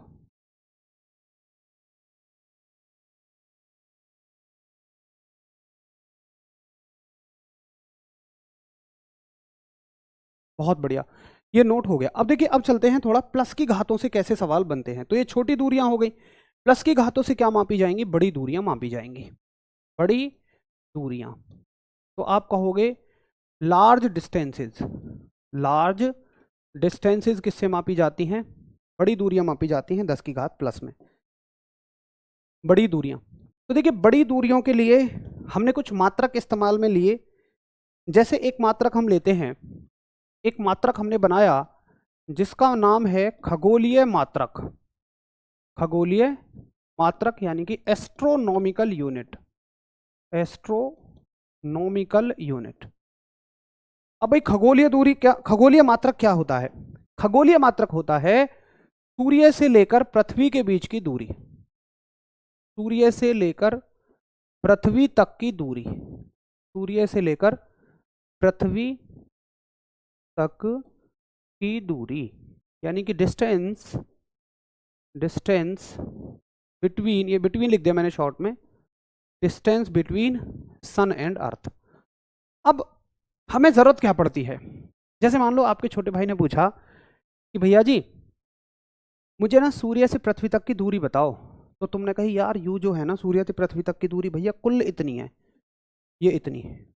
बहुत बढ़िया, ये नोट हो गया। अब देखिए, अब चलते हैं थोड़ा प्लस की घातों से कैसे सवाल बनते हैं। तो ये छोटी दूरियां हो गई, प्लस की घातों से क्या मापी जाएंगी, बड़ी दूरियां मापी जाएंगी, बड़ी दूरियां। तो आप कहोगे लार्ज डिस्टेंसेस, लार्ज डिस्टेंसेस किससे मापी जाती हैं, बड़ी दूरियां मापी जाती हैं 10 की घात प्लस में, बड़ी दूरियां। तो देखिए, बड़ी दूरियों के लिए हमने कुछ मात्रक इस्तेमाल में लिए। जैसे एक मात्रक हम लेते हैं, एक मात्रक हमने बनाया जिसका नाम है खगोलीय मात्रक, खगोलीय मात्रक यानी कि एस्ट्रोनॉमिकल यूनिट, एस्ट्रोनॉमिकल यूनिट। अब भाई खगोलीय दूरी क्या, खगोलीय मात्रक क्या होता है, खगोलीय मात्रक होता है सूर्य से लेकर पृथ्वी के बीच की दूरी, सूर्य से लेकर पृथ्वी तक की दूरी, सूर्य से लेकर पृथ्वी तक की दूरी, यानी कि डिस्टेंस, डिस्टेंस बिटवीन, ये बिटवीन लिख दिया मैंने शॉर्ट में, distance between sun and earth. अब हमें जरूरत क्या पड़ती है, जैसे मान लो आपके छोटे भाई ने पूछा कि भैया जी मुझे ना सूर्य से पृथ्वी तक की दूरी बताओ, तो तुमने कही यार यू जो है ना सूर्य से पृथ्वी तक की दूरी भैया कुल इतनी है, ये इतनी है,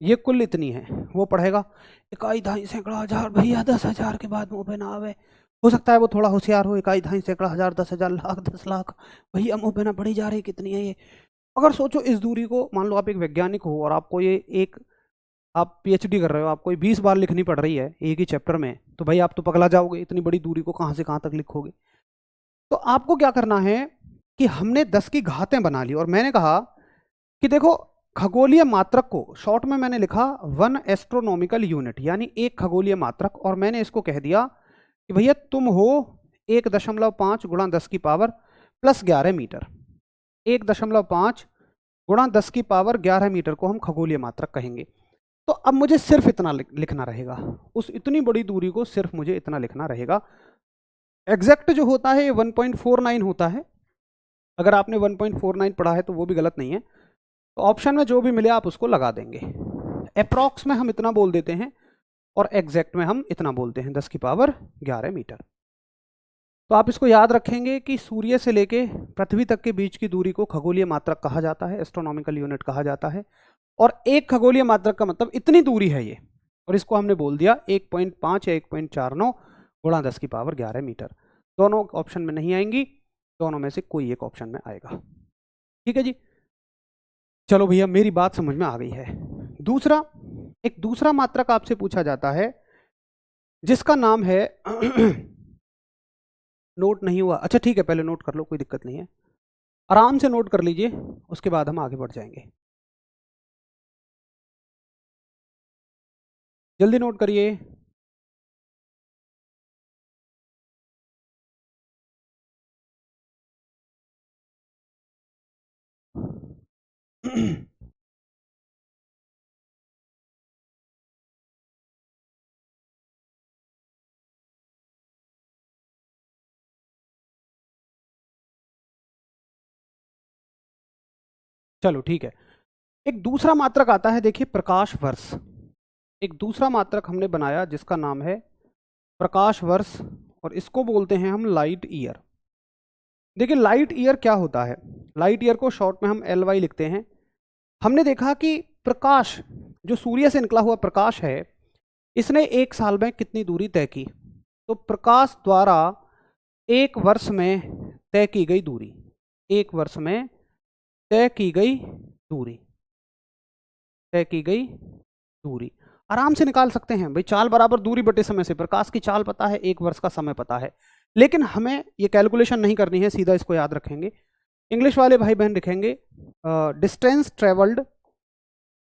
ये कुल इतनी है। वो पढ़ेगा इकाई ढाई सैकड़ा हजार भैया 10,000 के बाद मुंह पे ना आवे, हो सकता है वो थोड़ा होशियार हो, इकाई ढाई सैकड़ा हजार 10,000 लाख 10 लाख भैया मुंह पे ना पड़ी जा रही कितनी है ये। अगर सोचो इस दूरी को, मान लो आप एक वैज्ञानिक हो और आपको ये एक, आप पीएचडी कर रहे हो, आपको 20 बार लिखनी पड़ रही है एक ही चैप्टर में, तो भाई आप तो पगला जाओगे, इतनी बड़ी दूरी को कहाँ से कहाँ तक लिखोगे। तो आपको क्या करना है कि हमने 10 की घातें बना ली और मैंने कहा कि देखो खगोलीय मात्रक को शॉर्ट में मैंने लिखा 1 एस्ट्रोनॉमिकल यूनिट, यानी एक खगोलीय मात्रक, और मैंने इसको कह दिया कि भैया तुम हो 1.5 गुणा 10 की पावर प्लस 11 मीटर, 1.5 गुणा 10 की पावर 11 मीटर को हम खगोलीय मात्रक कहेंगे। तो अब मुझे सिर्फ इतना लिखना रहेगा, उस इतनी बड़ी दूरी को सिर्फ मुझे इतना लिखना रहेगा। एग्जैक्ट जो होता है ये 1.49 होता है, अगर आपने 1.49 पढ़ा है तो वो भी गलत नहीं है, तो ऑप्शन में जो भी मिले आप उसको लगा देंगे। अप्रॉक्स में हम इतना बोल देते हैं और एग्जैक्ट में हम इतना बोलते हैं 10 की पावर 11 मीटर। तो आप इसको याद रखेंगे कि सूर्य से लेके पृथ्वी तक के बीच की दूरी को खगोलीय मात्रक कहा जाता है, एस्ट्रोनॉमिकल यूनिट कहा जाता है, और एक खगोलीय मात्रक का मतलब इतनी दूरी है ये, और इसको हमने बोल दिया 1.5 या 1.49 गुणा 10 की पावर 11 मीटर। दोनों ऑप्शन में नहीं आएंगी, दोनों में से कोई एक ऑप्शन में आएगा। ठीक है जी, चलो भैया मेरी बात समझ में आ गई है। दूसरा, एक दूसरा मात्रक आपसे पूछा जाता है जिसका नाम है नोट नहीं हुआ, अच्छा ठीक है पहले नोट कर लो, कोई दिक्कत नहीं है, आराम से नोट कर लीजिए, उसके बाद हम आगे बढ़ जाएंगे। जल्दी नोट करिए। चलो ठीक है, एक दूसरा मात्रक आता है, देखिए प्रकाश वर्ष, एक दूसरा मात्रक हमने बनाया जिसका नाम है प्रकाश वर्ष, और इसको बोलते हैं हम लाइट ईयर। देखिए लाइट ईयर क्या होता है, लाइट ईयर को शॉर्ट में हम LY लिखते हैं। हमने देखा कि प्रकाश, जो सूर्य से निकला हुआ प्रकाश है, इसने एक साल में कितनी दूरी तय की, तो प्रकाश द्वारा एक वर्ष में तय की गई दूरी, एक वर्ष में तय की गई दूरी, तय की गई दूरी आराम से निकाल सकते हैं भाई, चाल बराबर दूरी बटे समय से, प्रकाश की चाल पता है, एक वर्ष का समय पता है, लेकिन हमें ये कैलकुलेशन नहीं करनी है, सीधा इसको याद रखेंगे। इंग्लिश वाले भाई बहन लिखेंगे distance travelled,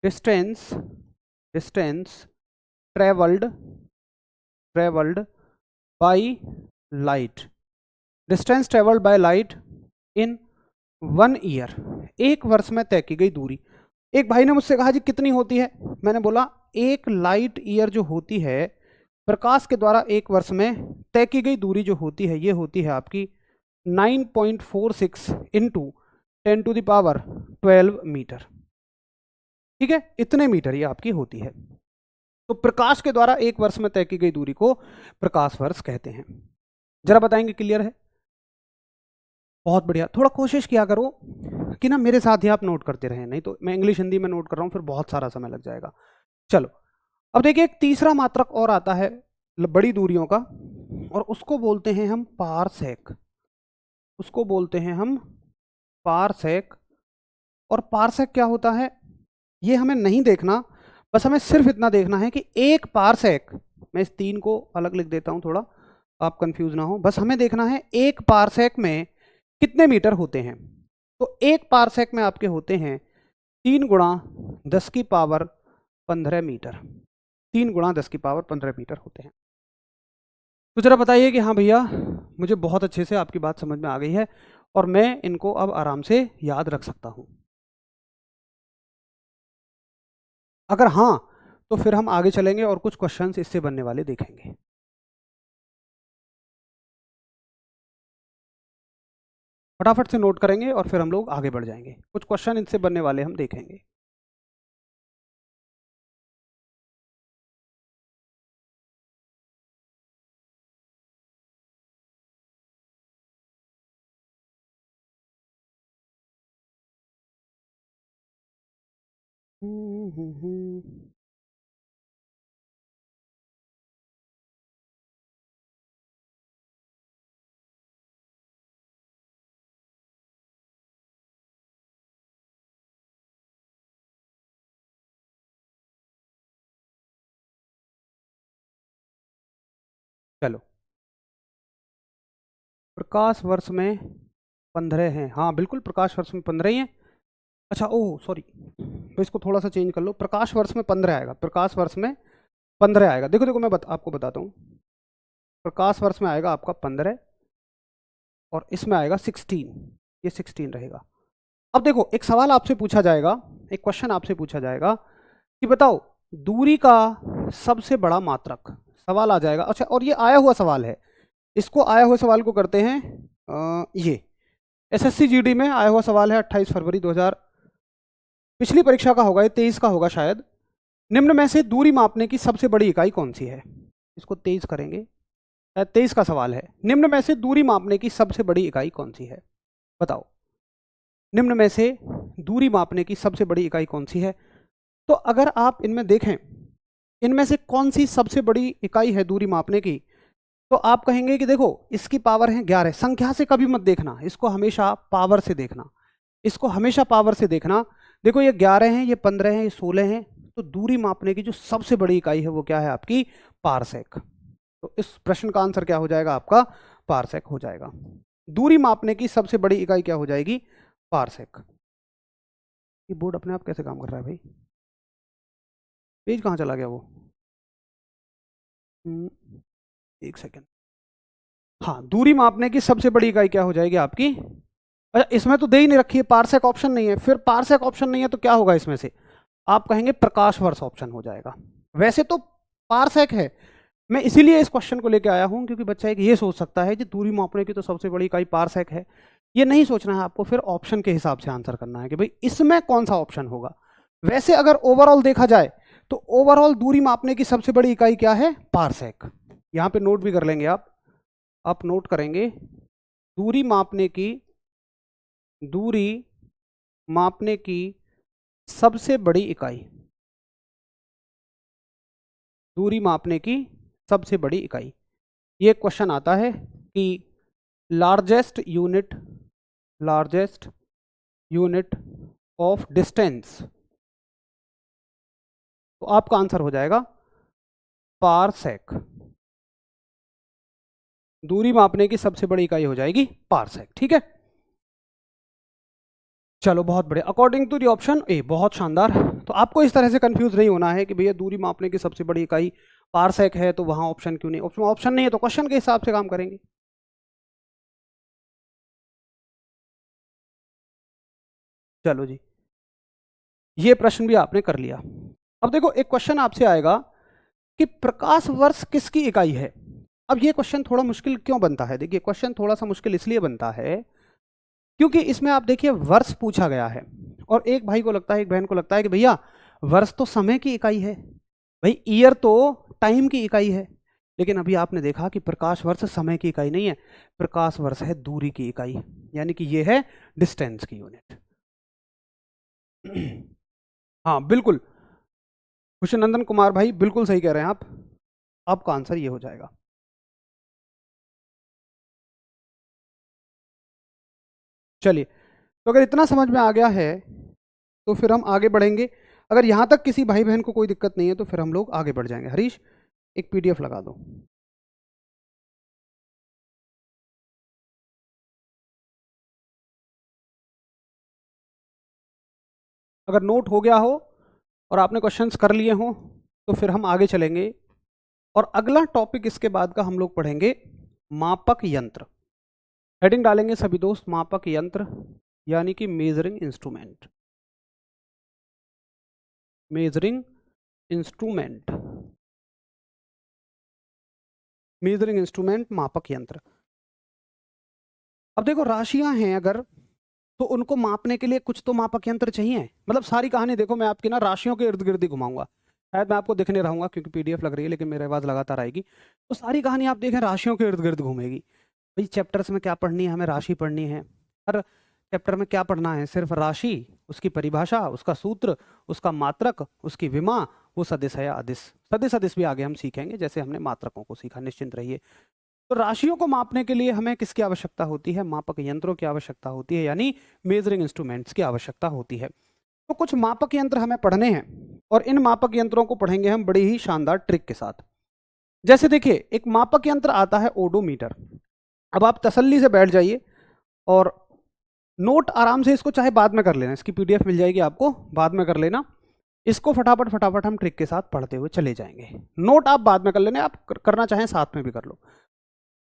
distance, distance travelled, travelled by light, distance travelled by light in 1 year, एक वर्ष में तय की गई दूरी। एक भाई ने मुझसे कहा जी कितनी होती है, मैंने बोला एक लाइट ईयर जो होती है प्रकाश के द्वारा एक वर्ष में तय की गई दूरी जो होती है ये होती है आपकी 9.46 इंटू 10⁻12 मीटर। ठीक है, इतने मीटर ये आपकी होती है। तो प्रकाश के द्वारा एक वर्ष में तय की गई दूरी को प्रकाश वर्ष कहते हैं। जरा बताएंगे, क्लियर है? बहुत बढ़िया। थोड़ा कोशिश किया करो कि ना मेरे साथ ही आप नोट करते रहें, नहीं तो मैं इंग्लिश हिंदी में नोट कर रहा हूं फिर बहुत सारा समय लग जाएगा। चलो अब देखिए, एक तीसरा मात्रक और आता है बड़ी दूरियों का, और उसको बोलते हैं हम पारसेक। उसको बोलते हैं हम पारसेक। और पारसेक क्या होता है ये हमें नहीं देखना, बस हमें सिर्फ इतना देखना है कि एक पारसेक, मैं इस 3 को अलग लिख देता हूं थोड़ा आप कंफ्यूज ना हो, बस हमें देखना है एक पारसेक में कितने मीटर होते हैं। तो एक पारसेक में आपके होते हैं 3 गुणा 10⁻15 मीटर। 3 गुणा 10⁻15 मीटर होते हैं। तो जरा बताइए कि हाँ भैया मुझे बहुत अच्छे से आपकी बात समझ में आ गई है और मैं इनको अब आराम से याद रख सकता हूं। अगर हाँ तो फिर हम आगे चलेंगे और कुछ क्वेश्चंस इससे बनने वाले देखेंगे। फटाफट से नोट करेंगे और फिर हम लोग आगे बढ़ जाएंगे, कुछ क्वेश्चन इनसे बनने वाले हम देखेंगे। चलो, प्रकाश वर्ष में 15 हैं, हाँ बिल्कुल प्रकाश वर्ष में 15 ही हैं। अच्छा ओह सॉरी, तो इसको थोड़ा सा चेंज कर लो, प्रकाश वर्ष में 15 आएगा, प्रकाश वर्ष में 15 आएगा। देखो देखो मैं आपको बताता हूँ, प्रकाश वर्ष में आएगा आपका 15 और इसमें आएगा 16, ये 16 रहेगा। अब देखो एक सवाल आपसे पूछा जाएगा, एक क्वेश्चन आपसे पूछा जाएगा कि बताओ दूरी का सबसे बड़ा मात्रक, सवाल आ जाएगा। अच्छा, और ये आया हुआ सवाल है, इसको आया हुए सवाल को करते हैं ये एसएससी जीडी में आया हुआ सवाल है 28 फरवरी 2000, पिछली परीक्षा का होगा, ये 23 का होगा शायद। निम्न में से दूरी मापने की सबसे बड़ी इकाई कौन सी है? इसको 23 करेंगे, शायद 23 का सवाल है। निम्न में से दूरी मापने की सबसे बड़ी इकाई कौन सी है? बताओ, निम्न में से दूरी मापने की सबसे बड़ी इकाई कौन सी है? तो अगर आप इनमें देखें, इनमें से कौन सी सबसे बड़ी इकाई है दूरी मापने की, तो आप कहेंगे कि देखो इसकी पावर है 11। संख्या से कभी मत देखना, इसको हमेशा पावर से देखना, इसको हमेशा पावर से देखना। देखो ये 11 हैं, ये 15 हैं, ये 16 हैं, तो दूरी मापने की जो सबसे बड़ी इकाई है वो क्या है आपकी? पारसेक। तो इस प्रश्न का आंसर क्या हो जाएगा आपका? पारसेक हो जाएगा। दूरी मापने की सबसे बड़ी इकाई क्या हो जाएगी? पारसेक। ये बोर्ड अपने आप कैसे काम कर रहा है भाई? पेज कहाँ चला गया वो? एक सेकेंड। हाँ, दूरी मापने की सबसे बड़ी इकाई क्या हो जाएगी आपकी? अच्छा, इसमें तो दे ही नहीं रखी है, पारसेक ऑप्शन नहीं है। फिर पारसेक ऑप्शन नहीं है तो क्या होगा इसमें से? आप कहेंगे प्रकाश वर्ष ऑप्शन हो जाएगा। वैसे तो पारसेक है, मैं इसीलिए इस क्वेश्चन को लेके आया हूं क्योंकि बच्चा एक ये सोच सकता है कि दूरी मापने की तो सबसे बड़ी इकाई पारसेक है। ये नहीं सोचना है आपको, फिर ऑप्शन के हिसाब से आंसर करना है कि भाई इसमें कौन सा ऑप्शन होगा। वैसे अगर ओवरऑल देखा जाए तो ओवरऑल दूरी मापने की सबसे बड़ी इकाई क्या है? पारसेक। यहां पे नोट भी कर लेंगे आप नोट करेंगे दूरी मापने की, दूरी मापने की सबसे बड़ी इकाई, दूरी मापने की सबसे बड़ी इकाई। ये क्वेश्चन आता है कि लार्जेस्ट यूनिट ऑफ डिस्टेंस, तो आपका आंसर हो जाएगा पारसेक। दूरी मापने की सबसे बड़ी इकाई हो जाएगी पारसेक। ठीक है, चलो बहुत बढ़िया, according to the option A. बहुत शानदार। तो आपको इस तरह से कंफ्यूज नहीं होना है कि भैया दूरी मापने की सबसे बड़ी इकाई पारसेक है तो वहां ऑप्शन क्यों नहीं, ऑप्शन नहीं है तो क्वेश्चन के हिसाब से काम करेंगे। चलो जी, ये प्रश्न भी आपने कर लिया। अब देखो एक क्वेश्चन आपसे आएगा कि प्रकाश वर्ष किसकी इकाई है। अब ये क्वेश्चन थोड़ा मुश्किल क्यों बनता है? देखिए क्वेश्चन थोड़ा सा मुश्किल इसलिए बनता है क्योंकि इसमें आप देखिए वर्ष पूछा गया है और एक भाई को लगता है, एक बहन को लगता है कि भैया वर्ष तो समय की इकाई है, भाई ईयर तो टाइम की इकाई है। लेकिन अभी आपने देखा कि प्रकाश वर्ष समय की इकाई नहीं है, प्रकाश वर्ष है दूरी की इकाई, यानी कि ये है डिस्टेंस की यूनिट। हाँ बिल्कुल, खुशनंदन कुमार भाई बिल्कुल सही कह रहे हैं आप, आपका आंसर ये हो जाएगा। चलिए, तो अगर इतना समझ में आ गया है तो फिर हम आगे बढ़ेंगे। अगर यहां तक किसी भाई बहन को कोई दिक्कत नहीं है तो फिर हम लोग आगे बढ़ जाएंगे। हरीश एक पीडीएफ लगा दो। अगर नोट हो गया हो और आपने क्वेश्चंस कर लिए हो तो फिर हम आगे चलेंगे और अगला टॉपिक इसके बाद का हम लोग पढ़ेंगे मापक यंत्र। हेडिंग डालेंगे सभी दोस्त, मापक यंत्र यानी कि measuring instrument. Measuring instrument, measuring instrument मापक यंत्र। अब देखो राशियां हैं अगर, तो उनको मापने के लिए कुछ तो मापक यंत्र चाहिए। मतलब सारी कहानी देखो मैं आपकी ना राशियों के इर्द गिर्द ही घुमाऊंगा, शायद मैं आपको दिखने रहूंगा क्योंकि पीडीएफ लग रही है, लेकिन मेरे आवाज लगातार आएगी। तो सारी कहानी आप देखें राशियों के इर्द गिर्द घूमेगी। भाई चैप्टर्स में क्या पढ़नी है, हमें राशि पढ़नी है। हर चैप्टर में क्या पढ़ना है, सिर्फ राशि, उसकी परिभाषा, उसका सूत्र, उसका मात्रक, उसकी विमा, वो सदिश है या अदिश। सदिश अदिश भी आगे हम सीखेंगे जैसे हमने मात्रकों को सीखा, निश्चिंत रहिए। तो राशियों को मापने के लिए हमें किसकी आवश्यकता होती है? मापक यंत्रों की आवश्यकता होती है, यानी मेजरिंग इंस्ट्रूमेंट्स की आवश्यकता होती है। तो कुछ मापक यंत्र हमें पढ़ने हैं और इन मापक यंत्रों को पढ़ेंगे हम बड़ी ही शानदार ट्रिक के साथ। जैसे देखिए एक मापक यंत्र आता है ओडोमीटर। अब आप तसल्ली से बैठ जाइए और नोट आराम से, इसको चाहे बाद में कर लेना, इसकी पीडीएफ मिल जाएगी आपको, बाद में कर लेना। इसको फटाफट फटाफट हम ट्रिक के साथ पढ़ते हुए चले जाएंगे। नोट आप बाद में कर लेना, आप करना चाहें साथ में भी कर लो।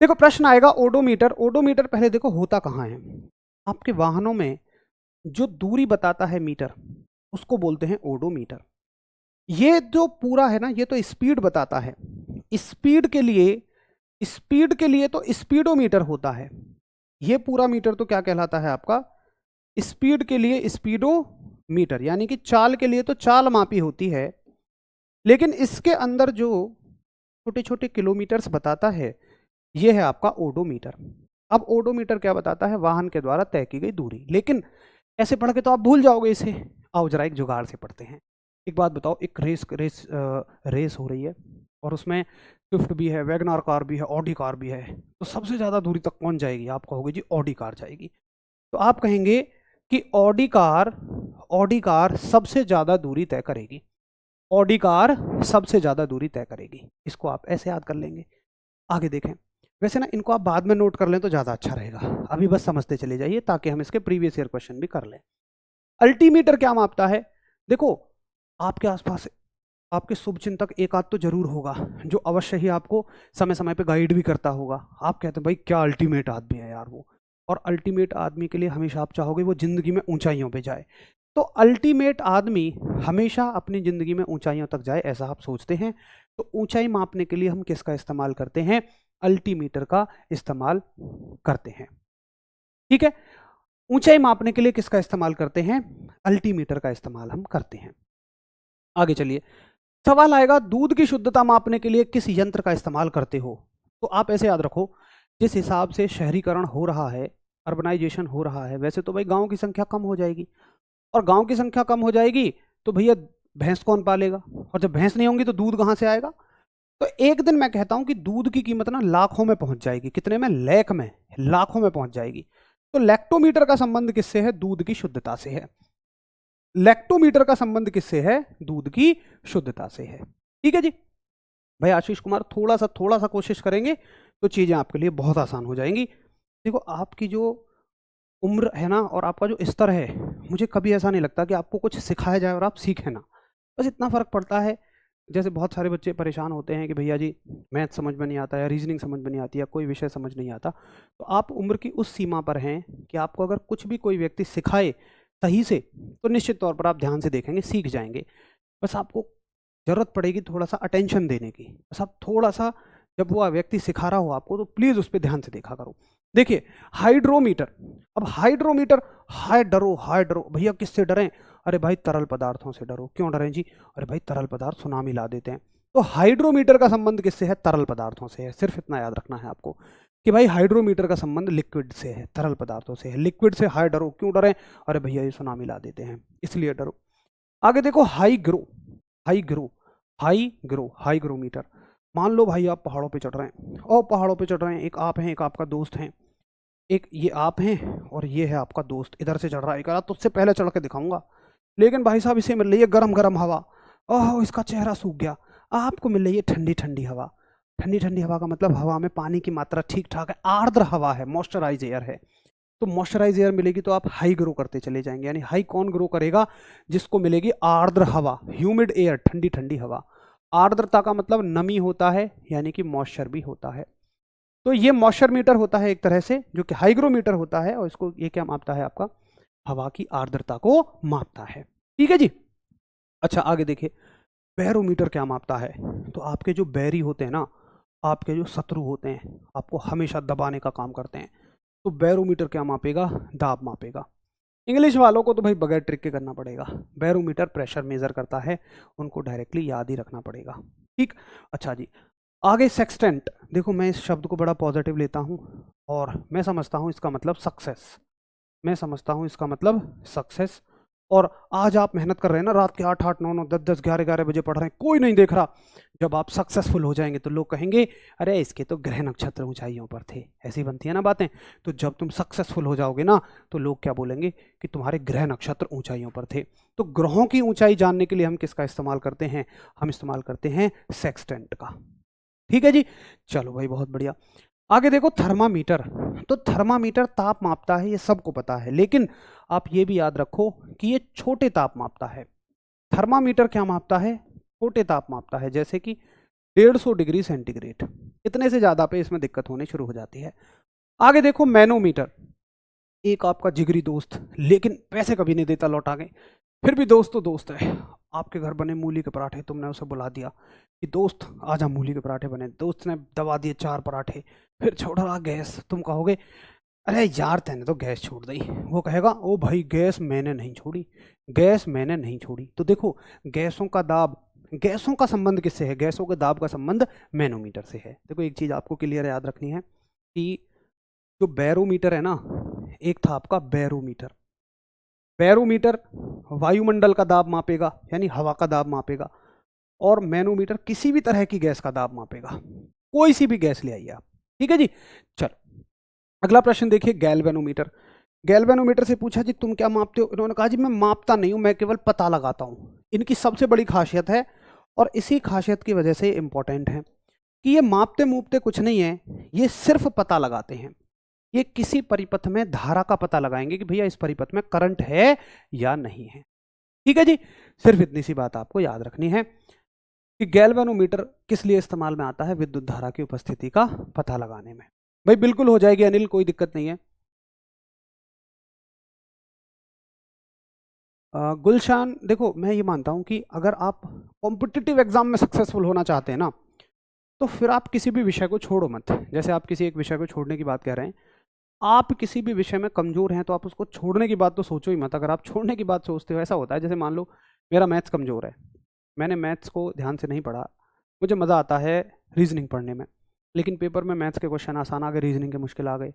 देखो प्रश्न आएगा ओडोमीटर। ओडोमीटर पहले देखो होता कहाँ है। आपके वाहनों में जो दूरी बताता है मीटर, उसको बोलते हैं ओडोमीटर। ये जो पूरा है ना, ये तो स्पीड बताता है। स्पीड के लिए तो स्पीडोमीटर होता है। ये पूरा मीटर तो क्या कहलाता है आपका? स्पीड के लिए स्पीडोमीटर, यानी कि चाल के लिए तो चाल मापी होती है। लेकिन इसके अंदर जो छोटे छोटे किलोमीटर्स बताता है, ये है आपका ओडोमीटर। अब ओडोमीटर क्या बताता है? वाहन के द्वारा तय की गई दूरी। लेकिन ऐसे पढ़ के तो आप भूल जाओगे इसे। आओ जरा एक जुगाड़ से पढ़ते हैं। एक बात बताओ, एक रेस हो रही है और उसमें स्विफ्ट भी है, वैगनार कार भी है, ऑडी कार भी है। तो सबसे ज़्यादा दूरी तक कौन जाएगी? आप कहोगे जी ऑडी कार जाएगी। तो आप कहेंगे कि ऑडी कार सबसे ज़्यादा दूरी तय करेगी। ऑडी कार सबसे ज़्यादा दूरी तय करेगी। इसको आप ऐसे याद कर लेंगे। आगे देखें, वैसे ना इनको आप बाद में नोट कर लें तो ज़्यादा अच्छा रहेगा, अभी बस समझते चले जाइए ताकि हम इसके प्रीवियस ईयर क्वेश्चन भी कर लें। अल्टीमीटर क्या मापता है? देखो आपके आसपास आपके शुभचिंतक एक आध तो जरूर होगा जो अवश्य ही आपको समय समय पे गाइड भी करता होगा। आप कहते हैं भाई क्या अल्टीमेट आदमी है यार वो, और अल्टीमेट आदमी के लिए हमेशा आप चाहोगे वो जिंदगी में ऊंचाइयों पे जाए। तो अल्टीमेट आदमी हमेशा अपनी जिंदगी में ऊंचाइयों तक जाए ऐसा आप सोचते हैं। तो ऊंचाई मापने के लिए हम किसका इस्तेमाल करते हैं? अल्टीमीटर का इस्तेमाल करते हैं। ठीक है, ऊंचाई मापने के लिए किसका इस्तेमाल करते हैं? अल्टीमीटर का इस्तेमाल हम करते हैं। आगे चलिए, सवाल आएगा दूध की शुद्धता मापने के लिए किस यंत्र का इस्तेमाल करते हो? तो आप ऐसे याद रखो, जिस हिसाब से शहरीकरण हो रहा है, अर्बनाइजेशन हो रहा है, वैसे तो भाई गांव की संख्या कम हो जाएगी, और गांव की संख्या कम हो जाएगी तो भैया भैंस कौन पालेगा, और जब भैंस नहीं होंगी तो दूध कहाँ से आएगा? तो एक दिन मैं कहता हूं कि दूध की कीमत ना लाखों में पहुंच जाएगी। कितने में? लैख में, लाखों में पहुंच जाएगी। तो लैक्टोमीटर का संबंध किससे है? दूध की शुद्धता से है। लैक्टोमीटर का संबंध किससे है? दूध की शुद्धता से है। ठीक है जी भाई आशीष कुमार, थोड़ा सा कोशिश करेंगे तो चीजें आपके लिए बहुत आसान हो जाएंगी। देखो आपकी जो उम्र है ना और आपका जो स्तर है, मुझे कभी ऐसा नहीं लगता कि आपको कुछ सिखाया जाए और आप सीखें ना। बस इतना फर्क पड़ता है। जैसे बहुत सारे बच्चे परेशान होते हैं कि भैया जी मैथ समझ में नहीं आता या रीजनिंग समझ में नहीं आती या कोई विषय समझ नहीं आता। तो आप उम्र की उस सीमा पर हैं कि आपको अगर कुछ भी कोई व्यक्ति सिखाए सही से तो निश्चित तौर पर आप ध्यान से देखेंगे, सीख जाएंगे। बस आपको जरूरत पड़ेगी थोड़ा सा अटेंशन देने की। बस आप थोड़ा सा, जब वो व्यक्ति सिखा रहा हो आपको, तो प्लीज उस पर ध्यान से देखा करो। देखिए हाइड्रोमीटर, अब हाइड्रोमीटर, हाय डरो भैया, किससे डरें? अरे भाई तरल पदार्थों से डरो। क्यों डरें जी? अरे भाई तरल पदार्थ सुनामी ला देते हैं। तो हाइड्रोमीटर का संबंध किससे है? तरल पदार्थों से है। सिर्फ इतना याद रखना है आपको कि भाई हाइड्रोमीटर का संबंध लिक्विड से है, तरल पदार्थों से है। लिक्विड से हाय डरो। क्यों डरें? अरे भैया ये सुनामी ला देते हैं, इसलिए डरो। आगे देखो hygro, hygro, hygrometer. मान लो भाई आप पहाड़ों पे चढ़ रहे हैं, और पहाड़ों पे चढ़ रहे हैं, एक आप हैं, एक आपका दोस्त है, एक ये आप हैं और ये है आपका दोस्त, इधर से चढ़ रहा है। एक रात तुझसे पहले चढ़ के दिखाऊंगा, लेकिन भाई साहब इसे मिल रही है गरम गरम हवा, ओह इसका चेहरा सूख गया। आपको मिल रही है ठंडी ठंडी हवा। ठंडी ठंडी हवा का मतलब हवा में पानी की मात्रा ठीक ठाक है, आर्द्र हवा है, मॉइस्चराइज एयर है। तो मॉइस्चराइज एयर मिलेगी तो आप हाई ग्रो करते चले जाएंगे। यानी हाई कौन ग्रो करेगा? जिसको मिलेगी आर्द्र हवा, ह्यूमिड एयर, ठंडी ठंडी हवा। आर्द्रता का मतलब नमी होता है, यानी कि मॉइस्चर भी होता है। तो ये मॉइस्चर मीटर होता है एक तरह से, जो कि हाइग्रोमीटर होता है, और इसको ये क्या मापता है? आपका हवा की आर्द्रता को मापता है। ठीक है जी। अच्छा आगे देखिए, बैरोमीटर क्या मापता है? तो आपके जो बैरी होते हैं ना, आपके जो शत्रु होते हैं, आपको हमेशा दबाने का काम करते हैं, तो बैरोमीटर क्या मापेगा? दाब मापेगा। इंग्लिश वालों को तो भाई बगैर ट्रिक के करना पड़ेगा। बैरोमीटर प्रेशर मेजर करता है, उनको डायरेक्टली याद ही रखना पड़ेगा। ठीक। अच्छा जी, आगे सेक्सटेंट। देखो मैं इस शब्द को बड़ा पॉजिटिव लेता हूँ, और मैं समझता हूँ इसका मतलब सक्सेस। मैं समझता हूँ इसका मतलब सक्सेस। और आज आप मेहनत कर रहे हैं ना, रात के 8-8, 9-9, 10-10, 11-11 बजे पढ़ रहे हैं, कोई नहीं देख रहा। जब आप सक्सेसफुल हो जाएंगे तो लोग कहेंगे अरे इसके तो ग्रह नक्षत्र ऊंचाइयों पर थे। ऐसी बनती है ना बातें। तो जब तुम सक्सेसफुल हो जाओगे ना, तो लोग क्या बोलेंगे? कि तुम्हारे ग्रह नक्षत्र ऊंचाइयों पर थे। तो ग्रहों की ऊंचाई जानने के लिए हम किसका इस्तेमाल करते हैं? हम इस्तेमाल करते हैं सेक्सटेंट का। ठीक है जी। चलो भाई बहुत बढ़िया। आगे देखो थर्मामीटर। तो थर्मामीटर ताप मापता है, ये सबको पता है, लेकिन आप ये भी याद रखो कि ये छोटे ताप मापता है। थर्मामीटर क्या मापता है? छोटे ताप मापता है, जैसे कि 150 डिग्री सेंटीग्रेड। इतने से ज़्यादा पे इसमें दिक्कत होनी शुरू हो जाती है। आगे देखो मैनोमीटर। एक आपका जिगरी दोस्त, लेकिन पैसे कभी नहीं देता लौटा के, फिर भी दोस्त तो दोस्त है। आपके घर बने मूली के पराठे, तुमने उसे बुला दिया कि दोस्त आजा मूली के पराठे बने, दोस्त ने दबा दिए 4 पराठे, फिर छोड़ रहा गैस। तुम कहोगे अरे यार तेने तो गैस छोड़ दी। वो कहेगा ओ भाई गैस मैंने नहीं छोड़ी, गैस मैंने नहीं छोड़ी। तो देखो गैसों का दाब, गैसों का संबंध किससे है? गैसों के दाब का संबंध मैनोमीटर से है। देखो एक चीज़ आपको क्लियर याद रखनी है कि जो बैरोमीटर है ना, एक था आपका बैरोमीटर। बैरोमीटर वायुमंडल का दाब मापेगा, यानी हवा का दाब मापेगा, और मैनोमीटर किसी भी तरह की गैस का दाब मापेगा। कोई सी भी गैस ले आइए आप। ठीक है जी। चलो अगला प्रश्न देखिए, गैल्वेनोमीटर। गैल्वेनोमीटर से पूछा जी तुम क्या मापते हो? इन्होंने कहा जी मैं मापता नहीं हूं, मैं केवल पता लगाता हूं। इनकी सबसे बड़ी खासियत है, और इसी खासियत की वजह से इंपॉर्टेंट है, कि ये मापते मूपते कुछ नहीं है, ये सिर्फ पता लगाते हैं। ये किसी परिपथ में धारा का पता लगाएंगे कि भैया इस परिपथ में करंट है या नहीं है। ठीक है जी। सिर्फ इतनी सी बात आपको याद रखनी है कि गैल्वेनोमीटर किस लिए इस्तेमाल में आता है? विद्युत धारा की उपस्थिति का पता लगाने में। भाई बिल्कुल हो जाएगी अनिल, कोई दिक्कत नहीं है। गुलशान देखो मैं ये मानता हूं कि अगर आप कॉम्पिटिटिव एग्जाम में सक्सेसफुल होना चाहते हैं ना, तो फिर आप किसी भी विषय को छोड़ो मत। जैसे आप किसी एक विषय को छोड़ने की बात कह रहे हैं, आप किसी भी विषय में कमजोर हैं तो आप उसको छोड़ने की बात तो सोचो ही मत। अगर आप छोड़ने की बात सोचते हो, ऐसा होता है जैसे मान लो मेरा मैथ्स कमजोर है, मैंने मैथ्स को ध्यान से नहीं पढ़ा, मुझे मज़ा आता है रीजनिंग पढ़ने में, लेकिन पेपर में मैथ्स के क्वेश्चन आसान आ गए, रीजनिंग के मुश्किल आ गए,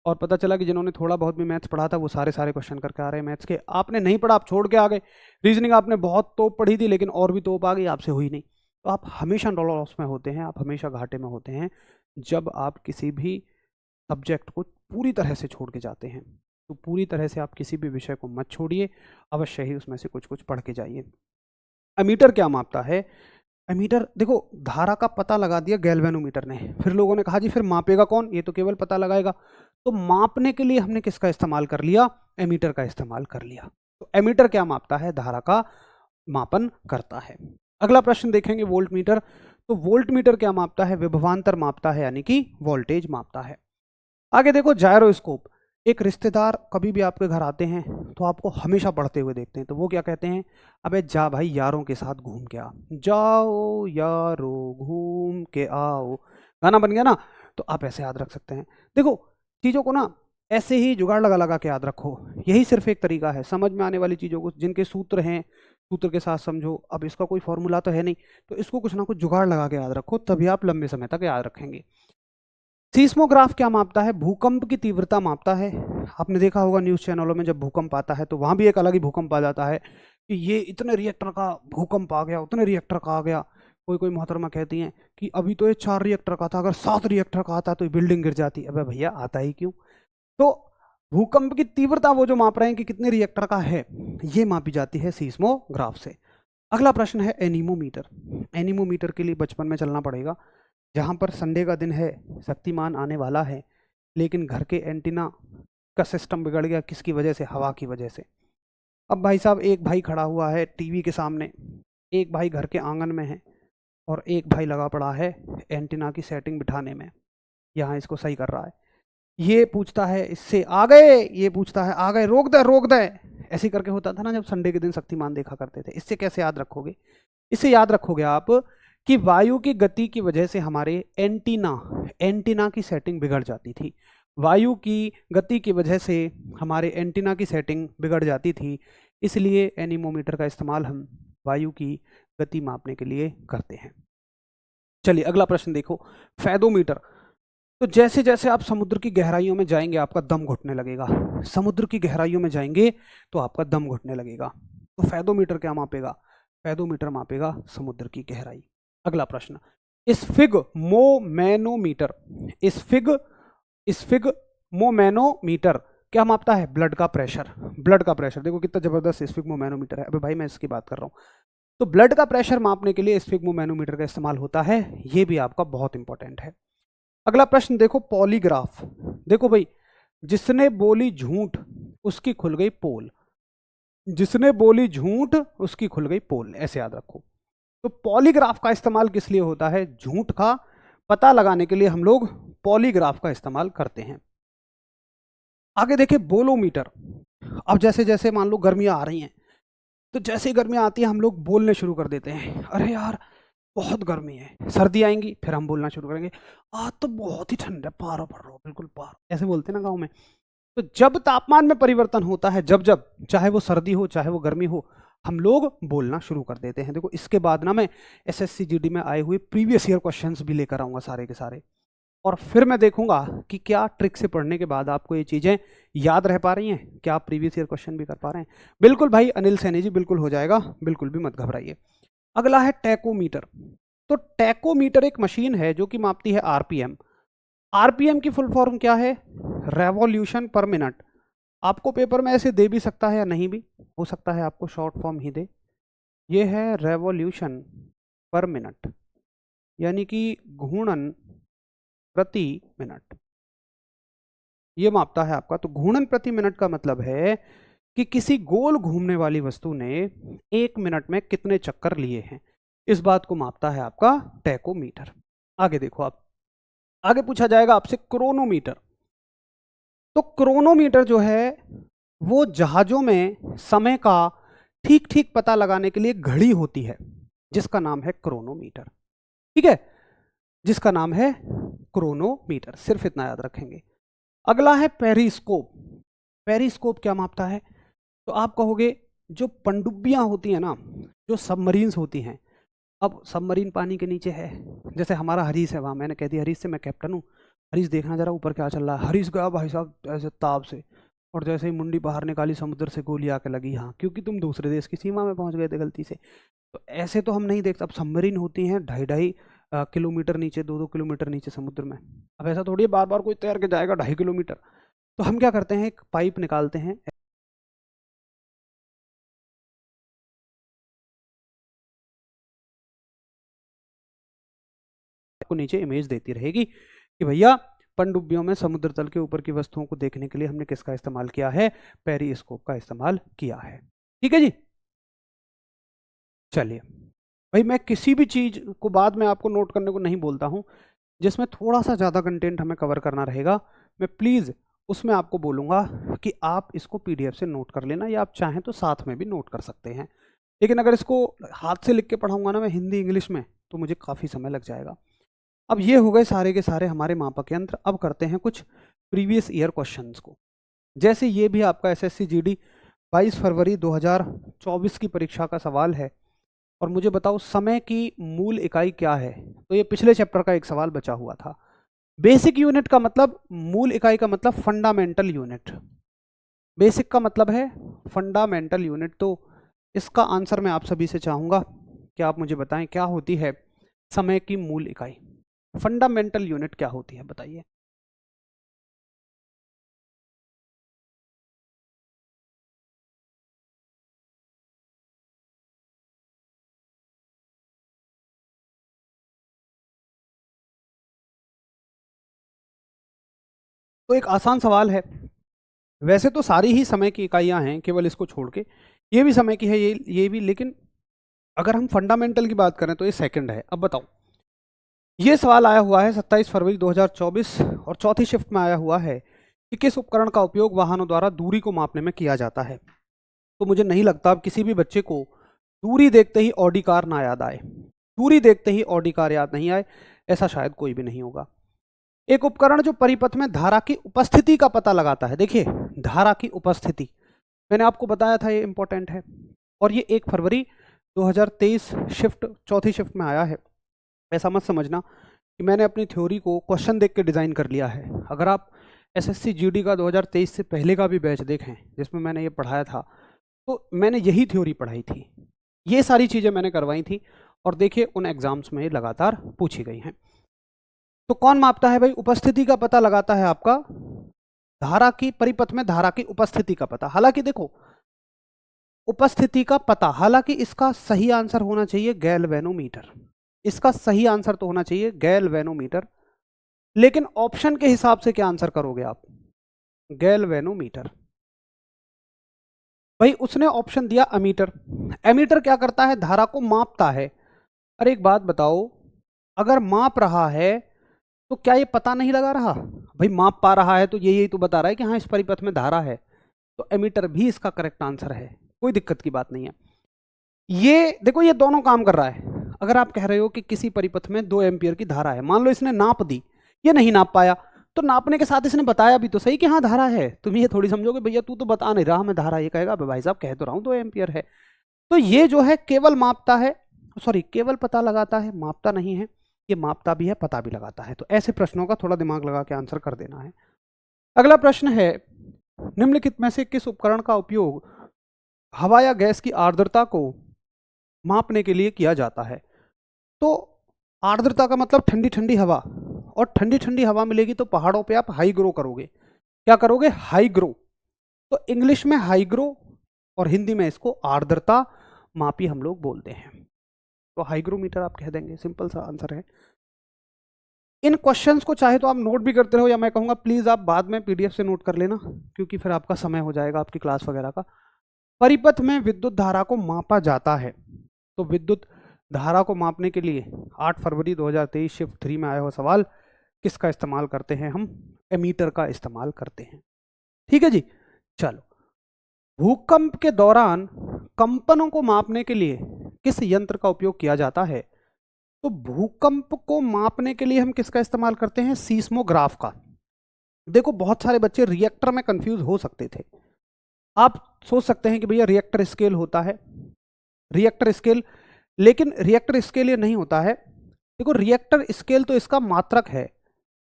और पता चला कि जिन्होंने थोड़ा बहुत भी मैथ्स पढ़ा था वो सारे सारे क्वेश्चन करके आ रहे हैं मैथ्स के। आपने नहीं पढ़ा, आप छोड़ के आ गए। रीजनिंग आपने बहुत तोप पढ़ी थी, लेकिन और भी तोप आ गई, आपसे हुई नहीं। तो आप हमेशा लॉस में होते हैं, आप हमेशा घाटे में होते हैं जब आप किसी भी सब्जेक्ट को पूरी तरह से छोड़ के जाते हैं। तो पूरी तरह से आप किसी भी विषय को मत छोड़िए, अवश्य ही उसमें से कुछ कुछ पढ़ के जाइए। एमीटर क्या मापता है? एमीटर देखो धारा का पता लगा दिया गैल्वेनोमीटर ने, फिर लोगों ने कहा जी फिर मापेगा कौन? ये तो केवल पता लगाएगा। तो मापने के लिए हमने किसका इस्तेमाल कर लिया? एमीटर का इस्तेमाल कर लिया। तो एमीटर क्या मापता है? धारा का मापन करता है। अगला प्रश्न देखेंगे वोल्ट मीटर। तो वोल्ट मीटर क्या मापता है? विभवांतर मापता है, यानी कि वोल्टेज मापता है। आगे देखो जायरोस्कोप। एक रिश्तेदार कभी भी आपके घर आते हैं तो आपको हमेशा पढ़ते हुए देखते हैं, तो वो क्या कहते हैं? अबे जा भाई यारों के साथ घूम के आ, जाओ यारो घूम के आओ, गाना बन गया ना। तो आप ऐसे याद रख सकते हैं। देखो चीज़ों को ना ऐसे ही जुगाड़ लगा लगा के याद रखो, यही सिर्फ एक तरीका है समझ में आने वाली चीज़ों को, जिनके सूत्र हैं सूत्र के साथ समझो। अब इसका कोई फॉर्मूला तो है नहीं, तो इसको कुछ ना कुछ जुगाड़ लगा के याद रखो, तभी आप लंबे समय तक याद रखेंगे। सीस्मोग्राफ क्या मापता है? भूकंप की तीव्रता मापता है। आपने देखा होगा न्यूज़ चैनलों में जब भूकंप आता है तो वहाँ भी एक अलग ही भूकंप आ जाता है कि ये इतने रिएक्टर का भूकंप आ गया, उतने रिएक्टर का आ गया। कोई कोई मोहतरमा कहती हैं कि अभी तो ये 4 रिएक्टर का था, अगर 7 रिएक्टर का आता तो ये बिल्डिंग गिर जाती। अबे भैया आता ही क्यों? तो भूकंप की तीव्रता वो जो माप रहे हैं कि कितने रिएक्टर का है, ये मापी जाती है सीस्मोग्राफ से। अगला प्रश्न है एनीमोमीटर। एनीमोमीटर के लिए बचपन में चलना पड़ेगा, जहाँ पर संडे का दिन है, शक्तिमान आने वाला है, लेकिन घर के एंटीना का सिस्टम बिगड़ गया। किसकी वजह से? हवा की वजह से। अब भाई साहब, एक भाई खड़ा हुआ है टीवी के सामने, एक भाई घर के आंगन में है, और एक भाई लगा पड़ा है एंटीना की सेटिंग बिठाने में, यहाँ इसको सही कर रहा है। ये पूछता है इससे आ गए, ये पूछता है आ गए, रोक दे रोक दे, ऐसे करके होता था ना जब संडे के दिन शक्तिमान देखा करते थे। इससे कैसे याद रखोगे? इससे याद रखोगे आप कि वायु की गति की वजह से हमारे एंटीना एंटीना की सेटिंग बिगड़ जाती थी। वायु की गति की वजह से हमारे एंटीना की सेटिंग बिगड़ जाती थी, इसलिए एनीमोमीटर का इस्तेमाल हम वायु की गति मापने के लिए करते हैं। चलिए अगला प्रश्न देखो, फेदोमीटर। तो जैसे जैसे आप समुद्र की गहराइयों में जाएंगे आपका दम घुटने लगेगा। समुद्र की गहराइयों में जाएंगे तो आपका दम घुटने लगेगा। तो फेदोमीटर क्या मापेगा? फेदोमीटर मापेगा समुद्र की गहराई। अगला प्रश्न, स्फिग्मोमैनोमीटर। स्फिग स्फिग्मोमैनोमीटर क्या मापता है? ब्लड का प्रेशर। ब्लड का प्रेशर देखो कितना जबरदस्त स्फिग्मोमैनोमीटर है। अबे भाई मैं इसकी बात कर रहा हूँ। तो ब्लड का प्रेशर मापने के लिए स्फिग्मोमैनोमीटर का इस्तेमाल होता है, ये भी आपका बहुत इंपॉर्टेंट है। अगला प्रश्न देखो, पॉलीग्राफ। देखो भाई, जिसने बोली झूठ उसकी खुल गई पोल। जिसने बोली झूठ उसकी खुल गई पोल, ऐसे याद रखो। तो पॉलीग्राफ का इस्तेमाल किस लिए होता है? झूठ का पता लगाने के लिए हम लोग पॉलीग्राफ का इस्तेमाल करते हैं। आगे देखें, बोलोमीटर। अब जैसे जैसे मान लो गर्मियां आ रही हैं, तो जैसे ही गर्मियां आती है हम लोग बोलने शुरू कर देते हैं, अरे यार बहुत गर्मी है। सर्दी आएंगी फिर हम बोलना शुरू करेंगे, आज तो बहुत ही ठंड है, पारा पड़ रहा हो, बिल्कुल पारा, ऐसे बोलते हैं ना गाँव में। तो जब तापमान में परिवर्तन होता है, जब जब चाहे वो सर्दी हो चाहे वो गर्मी हो, हम लोग बोलना शुरू कर देते हैं। देखो इसके बाद ना मैं एसएससी जीडी में आए हुए प्रीवियस ईयर क्वेश्चंस भी लेकर आऊंगा सारे के सारे, और फिर मैं देखूंगा कि क्या ट्रिक से पढ़ने के बाद आपको ये चीजें याद रह पा रही हैं, क्या आप प्रीवियस ईयर क्वेश्चन भी कर पा रहे हैं। बिल्कुल भाई अनिल सैनी जी, बिल्कुल हो जाएगा, बिल्कुल भी मत घबराइए। अगला है टैकोमीटर। तो टैकोमीटर एक मशीन है जो कि मापती है आरपीएम। आरपीएम की फुल फॉर्म क्या है? रेवोल्यूशन पर मिनट। आपको पेपर में ऐसे दे भी सकता है या नहीं भी हो सकता है, आपको शॉर्ट फॉर्म ही दे। ये है रेवोल्यूशन पर मिनट, यानी कि घूर्णन प्रति मिनट, ये मापता है आपका। तो घूर्णन प्रति मिनट का मतलब है कि किसी गोल घूमने वाली वस्तु ने 1 मिनट में कितने चक्कर लिए हैं, इस बात को मापता है आपका टैकोमीटर। आगे देखो आप, आगे पूछा जाएगा आपसे क्रोनोमीटर। तो क्रोनोमीटर जो है वो जहाजों में समय का ठीक ठीक पता लगाने के लिए घड़ी होती है, जिसका नाम है क्रोनोमीटर। ठीक है, जिसका नाम है क्रोनोमीटर, सिर्फ इतना याद रखेंगे। अगला है पेरिस्कोप। पेरिस्कोप क्या मापता है? तो आप कहोगे जो पनडुब्बियां होती हैं ना, जो सबमरीन्स होती हैं, अब सबमरीन पानी के नीचे है, जैसे हमारा हरीश है वहाँ, मैंने कह दिया हरीश से मैं कैप्टन हूँ, हरीश देखना जरा ऊपर क्या चल रहा है। हरीश गया भाई साहब ऐसे ताब से, और जैसे ही मुंडी बाहर निकाली समुद्र से गोली आके लगी, हाँ क्योंकि तुम दूसरे देश की सीमा में पहुंच गए थे गलती से। तो ऐसे तो हम नहीं देखते। अब सबमरीन होती हैं 2.5 किलोमीटर नीचे, 2-2 किलोमीटर नीचे समुद्र में। अब ऐसा थोड़ी बार बार कोई तैर के जाएगा 2.5 किलोमीटर। तो हम क्या करते हैं, एक पाइप निकालते हैं, को नीचे इमेज देती रहेगी कि भैया पनडुब्बियों में समुद्र तल के ऊपर की वस्तुओं को देखने के लिए हमने किसका इस्तेमाल किया है? पेरिस्कोप का इस्तेमाल किया है। ठीक है जी। चलिए भाई, मैं किसी भी चीज को बाद में आपको नोट करने को नहीं बोलता हूं, जिसमें थोड़ा सा ज्यादा कंटेंट हमें कवर करना रहेगा, मैं प्लीज उसमें आपको बोलूँगा कि आप इसको पीडीएफ से नोट कर लेना, या आप चाहें तो साथ में भी नोट कर सकते हैं। लेकिन अगर इसको हाथ से लिख के पढ़ाऊँगा ना मैं हिंदी इंग्लिश में, तो मुझे काफ़ी समय लग जाएगा। अब ये हो गए सारे के सारे हमारे मापक यंत्र। अब करते हैं कुछ प्रीवियस ईयर क्वेश्चंस को। जैसे ये भी आपका एसएससी जीडी 22 फरवरी 2024 की परीक्षा का सवाल है, और मुझे बताओ समय की मूल इकाई क्या है। तो ये पिछले चैप्टर का एक सवाल बचा हुआ था। बेसिक यूनिट का मतलब, मूल इकाई का मतलब फंडामेंटल यूनिट। बेसिक का मतलब है फंडामेंटल यूनिट। तो इसका आंसर मैं आप सभी से चाहूँगा कि आप मुझे बताएं क्या होती है समय की मूल इकाई। फंडामेंटल यूनिट क्या होती है बताइए। तो एक आसान सवाल है। वैसे तो सारी ही समय की इकाइयां हैं केवल इसको छोड़ के, ये भी समय की है, ये भी, लेकिन अगर हम फंडामेंटल की बात करें तो ये सेकंड है। अब बताओ, ये सवाल आया हुआ है 27 फरवरी 2024 और चौथी शिफ्ट में आया हुआ है कि किस उपकरण का उपयोग वाहनों द्वारा दूरी को मापने में किया जाता है। तो मुझे नहीं लगता अब किसी भी बच्चे को दूरी देखते ही ऑडी कार ना याद आए, दूरी देखते ही ऑडी कार याद नहीं आए, ऐसा शायद कोई भी नहीं होगा। एक उपकरण जो परिपथ में धारा की उपस्थिति का पता लगाता है। देखिए, धारा की उपस्थिति मैंने आपको बताया था, ये इंपॉर्टेंट है। और ये 1 फरवरी 2023 शिफ्ट चौथी शिफ्ट में आया है। ऐसा मत समझना कि मैंने अपनी थ्योरी को क्वेश्चन देख के डिज़ाइन कर लिया है। अगर आप एसएससी जीडी का 2023 से पहले का भी बैच देखें जिसमें मैंने ये पढ़ाया था, तो मैंने यही थ्योरी पढ़ाई थी, ये सारी चीज़ें मैंने करवाई थी, और देखिए उन एग्जाम्स में लगातार पूछी गई हैं। तो कौन मापता है भाई? उपस्थिति का पता लगाता है आपका धारा की, परिपथ में धारा की उपस्थिति का पता। हालांकि देखो, उपस्थिति का पता, हालांकि इसका सही आंसर होना चाहिए गैल्वेनोमीटर। इसका सही आंसर तो होना चाहिए गैल्वेनोमीटर, लेकिन ऑप्शन के हिसाब से क्या आंसर करोगे आप? गैल्वेनोमीटर। भाई उसने ऑप्शन दिया अमीटर। एमीटर क्या करता है? धारा को मापता है। अरे एक बात बताओ, अगर माप रहा है तो क्या ये पता नहीं लगा रहा? भाई माप पा रहा है तो यही तो बता रहा है कि हाँ इस परिपथ में धारा है, तो एमीटर भी इसका करेक्ट आंसर है, कोई दिक्कत की बात नहीं है। ये देखो, ये दोनों काम कर रहा है। अगर आप कह रहे हो कि किसी परिपथ में 2 एम्पियर की धारा है, मान लो इसने नाप दी, ये नहीं नाप पाया, तो नापने के साथ इसने बताया भी तो सही कि हाँ धारा है। तुम ये थोड़ी समझोगे भैया तू तो बता नहीं रहा मैं धारा, ये कहेगा भाई साहब कह तो रहा हूँ 2 एम्पियर है। तो ये जो है केवल मापता है, सॉरी केवल पता लगाता है, मापता नहीं है। ये मापता भी है, पता भी लगाता है। तो ऐसे प्रश्नों का थोड़ा दिमाग लगा के आंसर कर देना है। अगला प्रश्न है, निम्नलिखित में से किस उपकरण का उपयोग हवा या गैस की आर्द्रता को मापने के लिए किया जाता है? तो आर्द्रता का मतलब ठंडी ठंडी हवा, और ठंडी ठंडी हवा मिलेगी तो पहाड़ों पे आप हाई ग्रो करोगे। क्या करोगे? High grow. तो इंग्लिश में हाई ग्रो और हिंदी में इसको आर्द्रता मापी हम लोग बोलते हैं। तो हाइग्रोमीटर आप कह देंगे, सिंपल सा आंसर है। इन क्वेश्चंस को चाहे तो आप नोट भी करते रहो, या मैं कहूँगा प्लीज़ आप बाद में पीडीएफ से नोट कर लेना, क्योंकि फिर आपका समय हो जाएगा आपकी क्लास वगैरह का। परिपथ में विद्युत धारा को मापा जाता है। तो विद्युत धारा को मापने के लिए 8 फरवरी 2023 शिफ्ट 3 में आया हुआ सवाल, किसका इस्तेमाल करते हैं हम? एमीटर का इस्तेमाल करते हैं। ठीक है जी, चलो। भूकंप के दौरान कंपनों को मापने के लिए किस यंत्र का उपयोग किया जाता है? तो भूकंप को मापने के लिए हम किसका इस्तेमाल करते हैं? सीस्मोग्राफ का। देखो बहुत सारे बच्चे रिएक्टर में कंफ्यूज हो सकते थे। आप सोच सकते हैं कि भैया रिएक्टर स्केल होता है, रिएक्टर स्केल, लेकिन रिएक्टर स्केल ये नहीं होता है। देखो रिएक्टर स्केल तो इसका मात्रक है,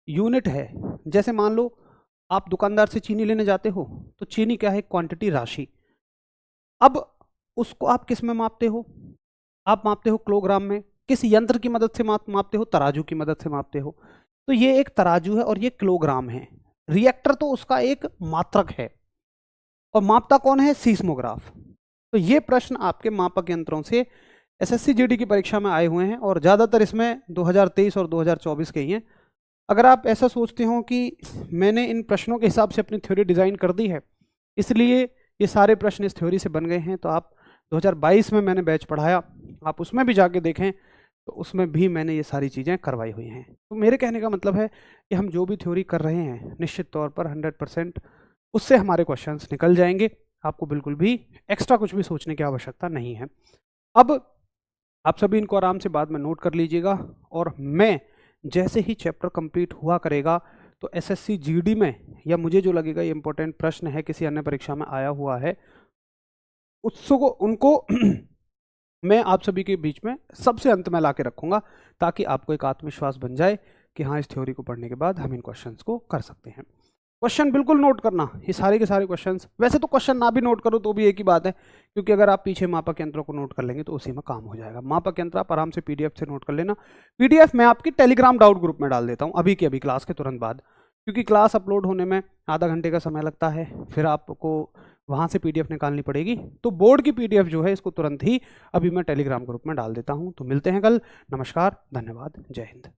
यूनिट है। जैसे मान लो आप दुकानदार से चीनी लेने जाते हो, तो चीनी क्या है? क्वांटिटी, राशि। अब उसको आप किस में मापते हो? आप मापते हो किलोग्राम में। किस यंत्र की मदद से मापते हो? तराजू की मदद से मापते हो। तो ये एक तराजू है और ये किलोग्राम है। रिएक्टर तो उसका एक मात्रक है, और मापता कौन है? सीस्मोग्राफ। तो ये प्रश्न आपके मापक यंत्रों से एसएससी जीडी की परीक्षा में आए हुए हैं, और ज़्यादातर इसमें 2023 और 2024 के ही हैं। अगर आप ऐसा सोचते हो कि मैंने इन प्रश्नों के हिसाब से अपनी थ्योरी डिज़ाइन कर दी है, इसलिए ये सारे प्रश्न इस थ्योरी से बन गए हैं, तो आप 2022 में मैंने बैच पढ़ाया, आप उसमें भी जाके देखें, तो उसमें भी मैंने ये सारी चीज़ें करवाई हुई हैं। तो मेरे कहने का मतलब है कि हम जो भी थ्योरी कर रहे हैं निश्चित तौर पर 100% उससे हमारे क्वेश्चंस निकल जाएंगे। आपको बिल्कुल भी एक्स्ट्रा कुछ भी सोचने की आवश्यकता नहीं है। अब आप सभी इनको आराम से बाद में नोट कर लीजिएगा, और मैं जैसे ही चैप्टर कंप्लीट हुआ करेगा तो एसएससी जीडी में, या मुझे जो लगेगा ये इंपॉर्टेंट प्रश्न है किसी अन्य परीक्षा में आया हुआ है, उसको उनको मैं आप सभी के बीच में सबसे अंत में ला के रखूंगा, ताकि आपको एक आत्मविश्वास बन जाए कि हाँ, इस थ्योरी को पढ़ने के बाद हम इन क्वेश्चंस को कर सकते हैं। क्वेश्चन बिल्कुल नोट करना, ये सारे के सारे क्वेश्चंस। वैसे तो क्वेश्चन ना भी नोट करो तो भी एक ही बात है, क्योंकि अगर आप पीछे मापक यंत्रों को नोट कर लेंगे तो उसी में काम हो जाएगा। मापक यंत्र आप आराम से पीडीएफ से नोट कर लेना। पीडीएफ मैं आपकी टेलीग्राम डाउट ग्रुप में डाल देता हूँ अभी की अभी, क्लास के तुरंत बाद, क्योंकि क्लास अपलोड होने में आधा घंटे का समय लगता है, फिर आपको वहाँ से पीडीएफ निकालनी पड़ेगी। तो बोर्ड की पीडीएफ जो है इसको तुरंत ही अभी मैं टेलीग्राम ग्रुप में डाल देता हूँ। तो मिलते हैं कल। नमस्कार, धन्यवाद, जय हिंद।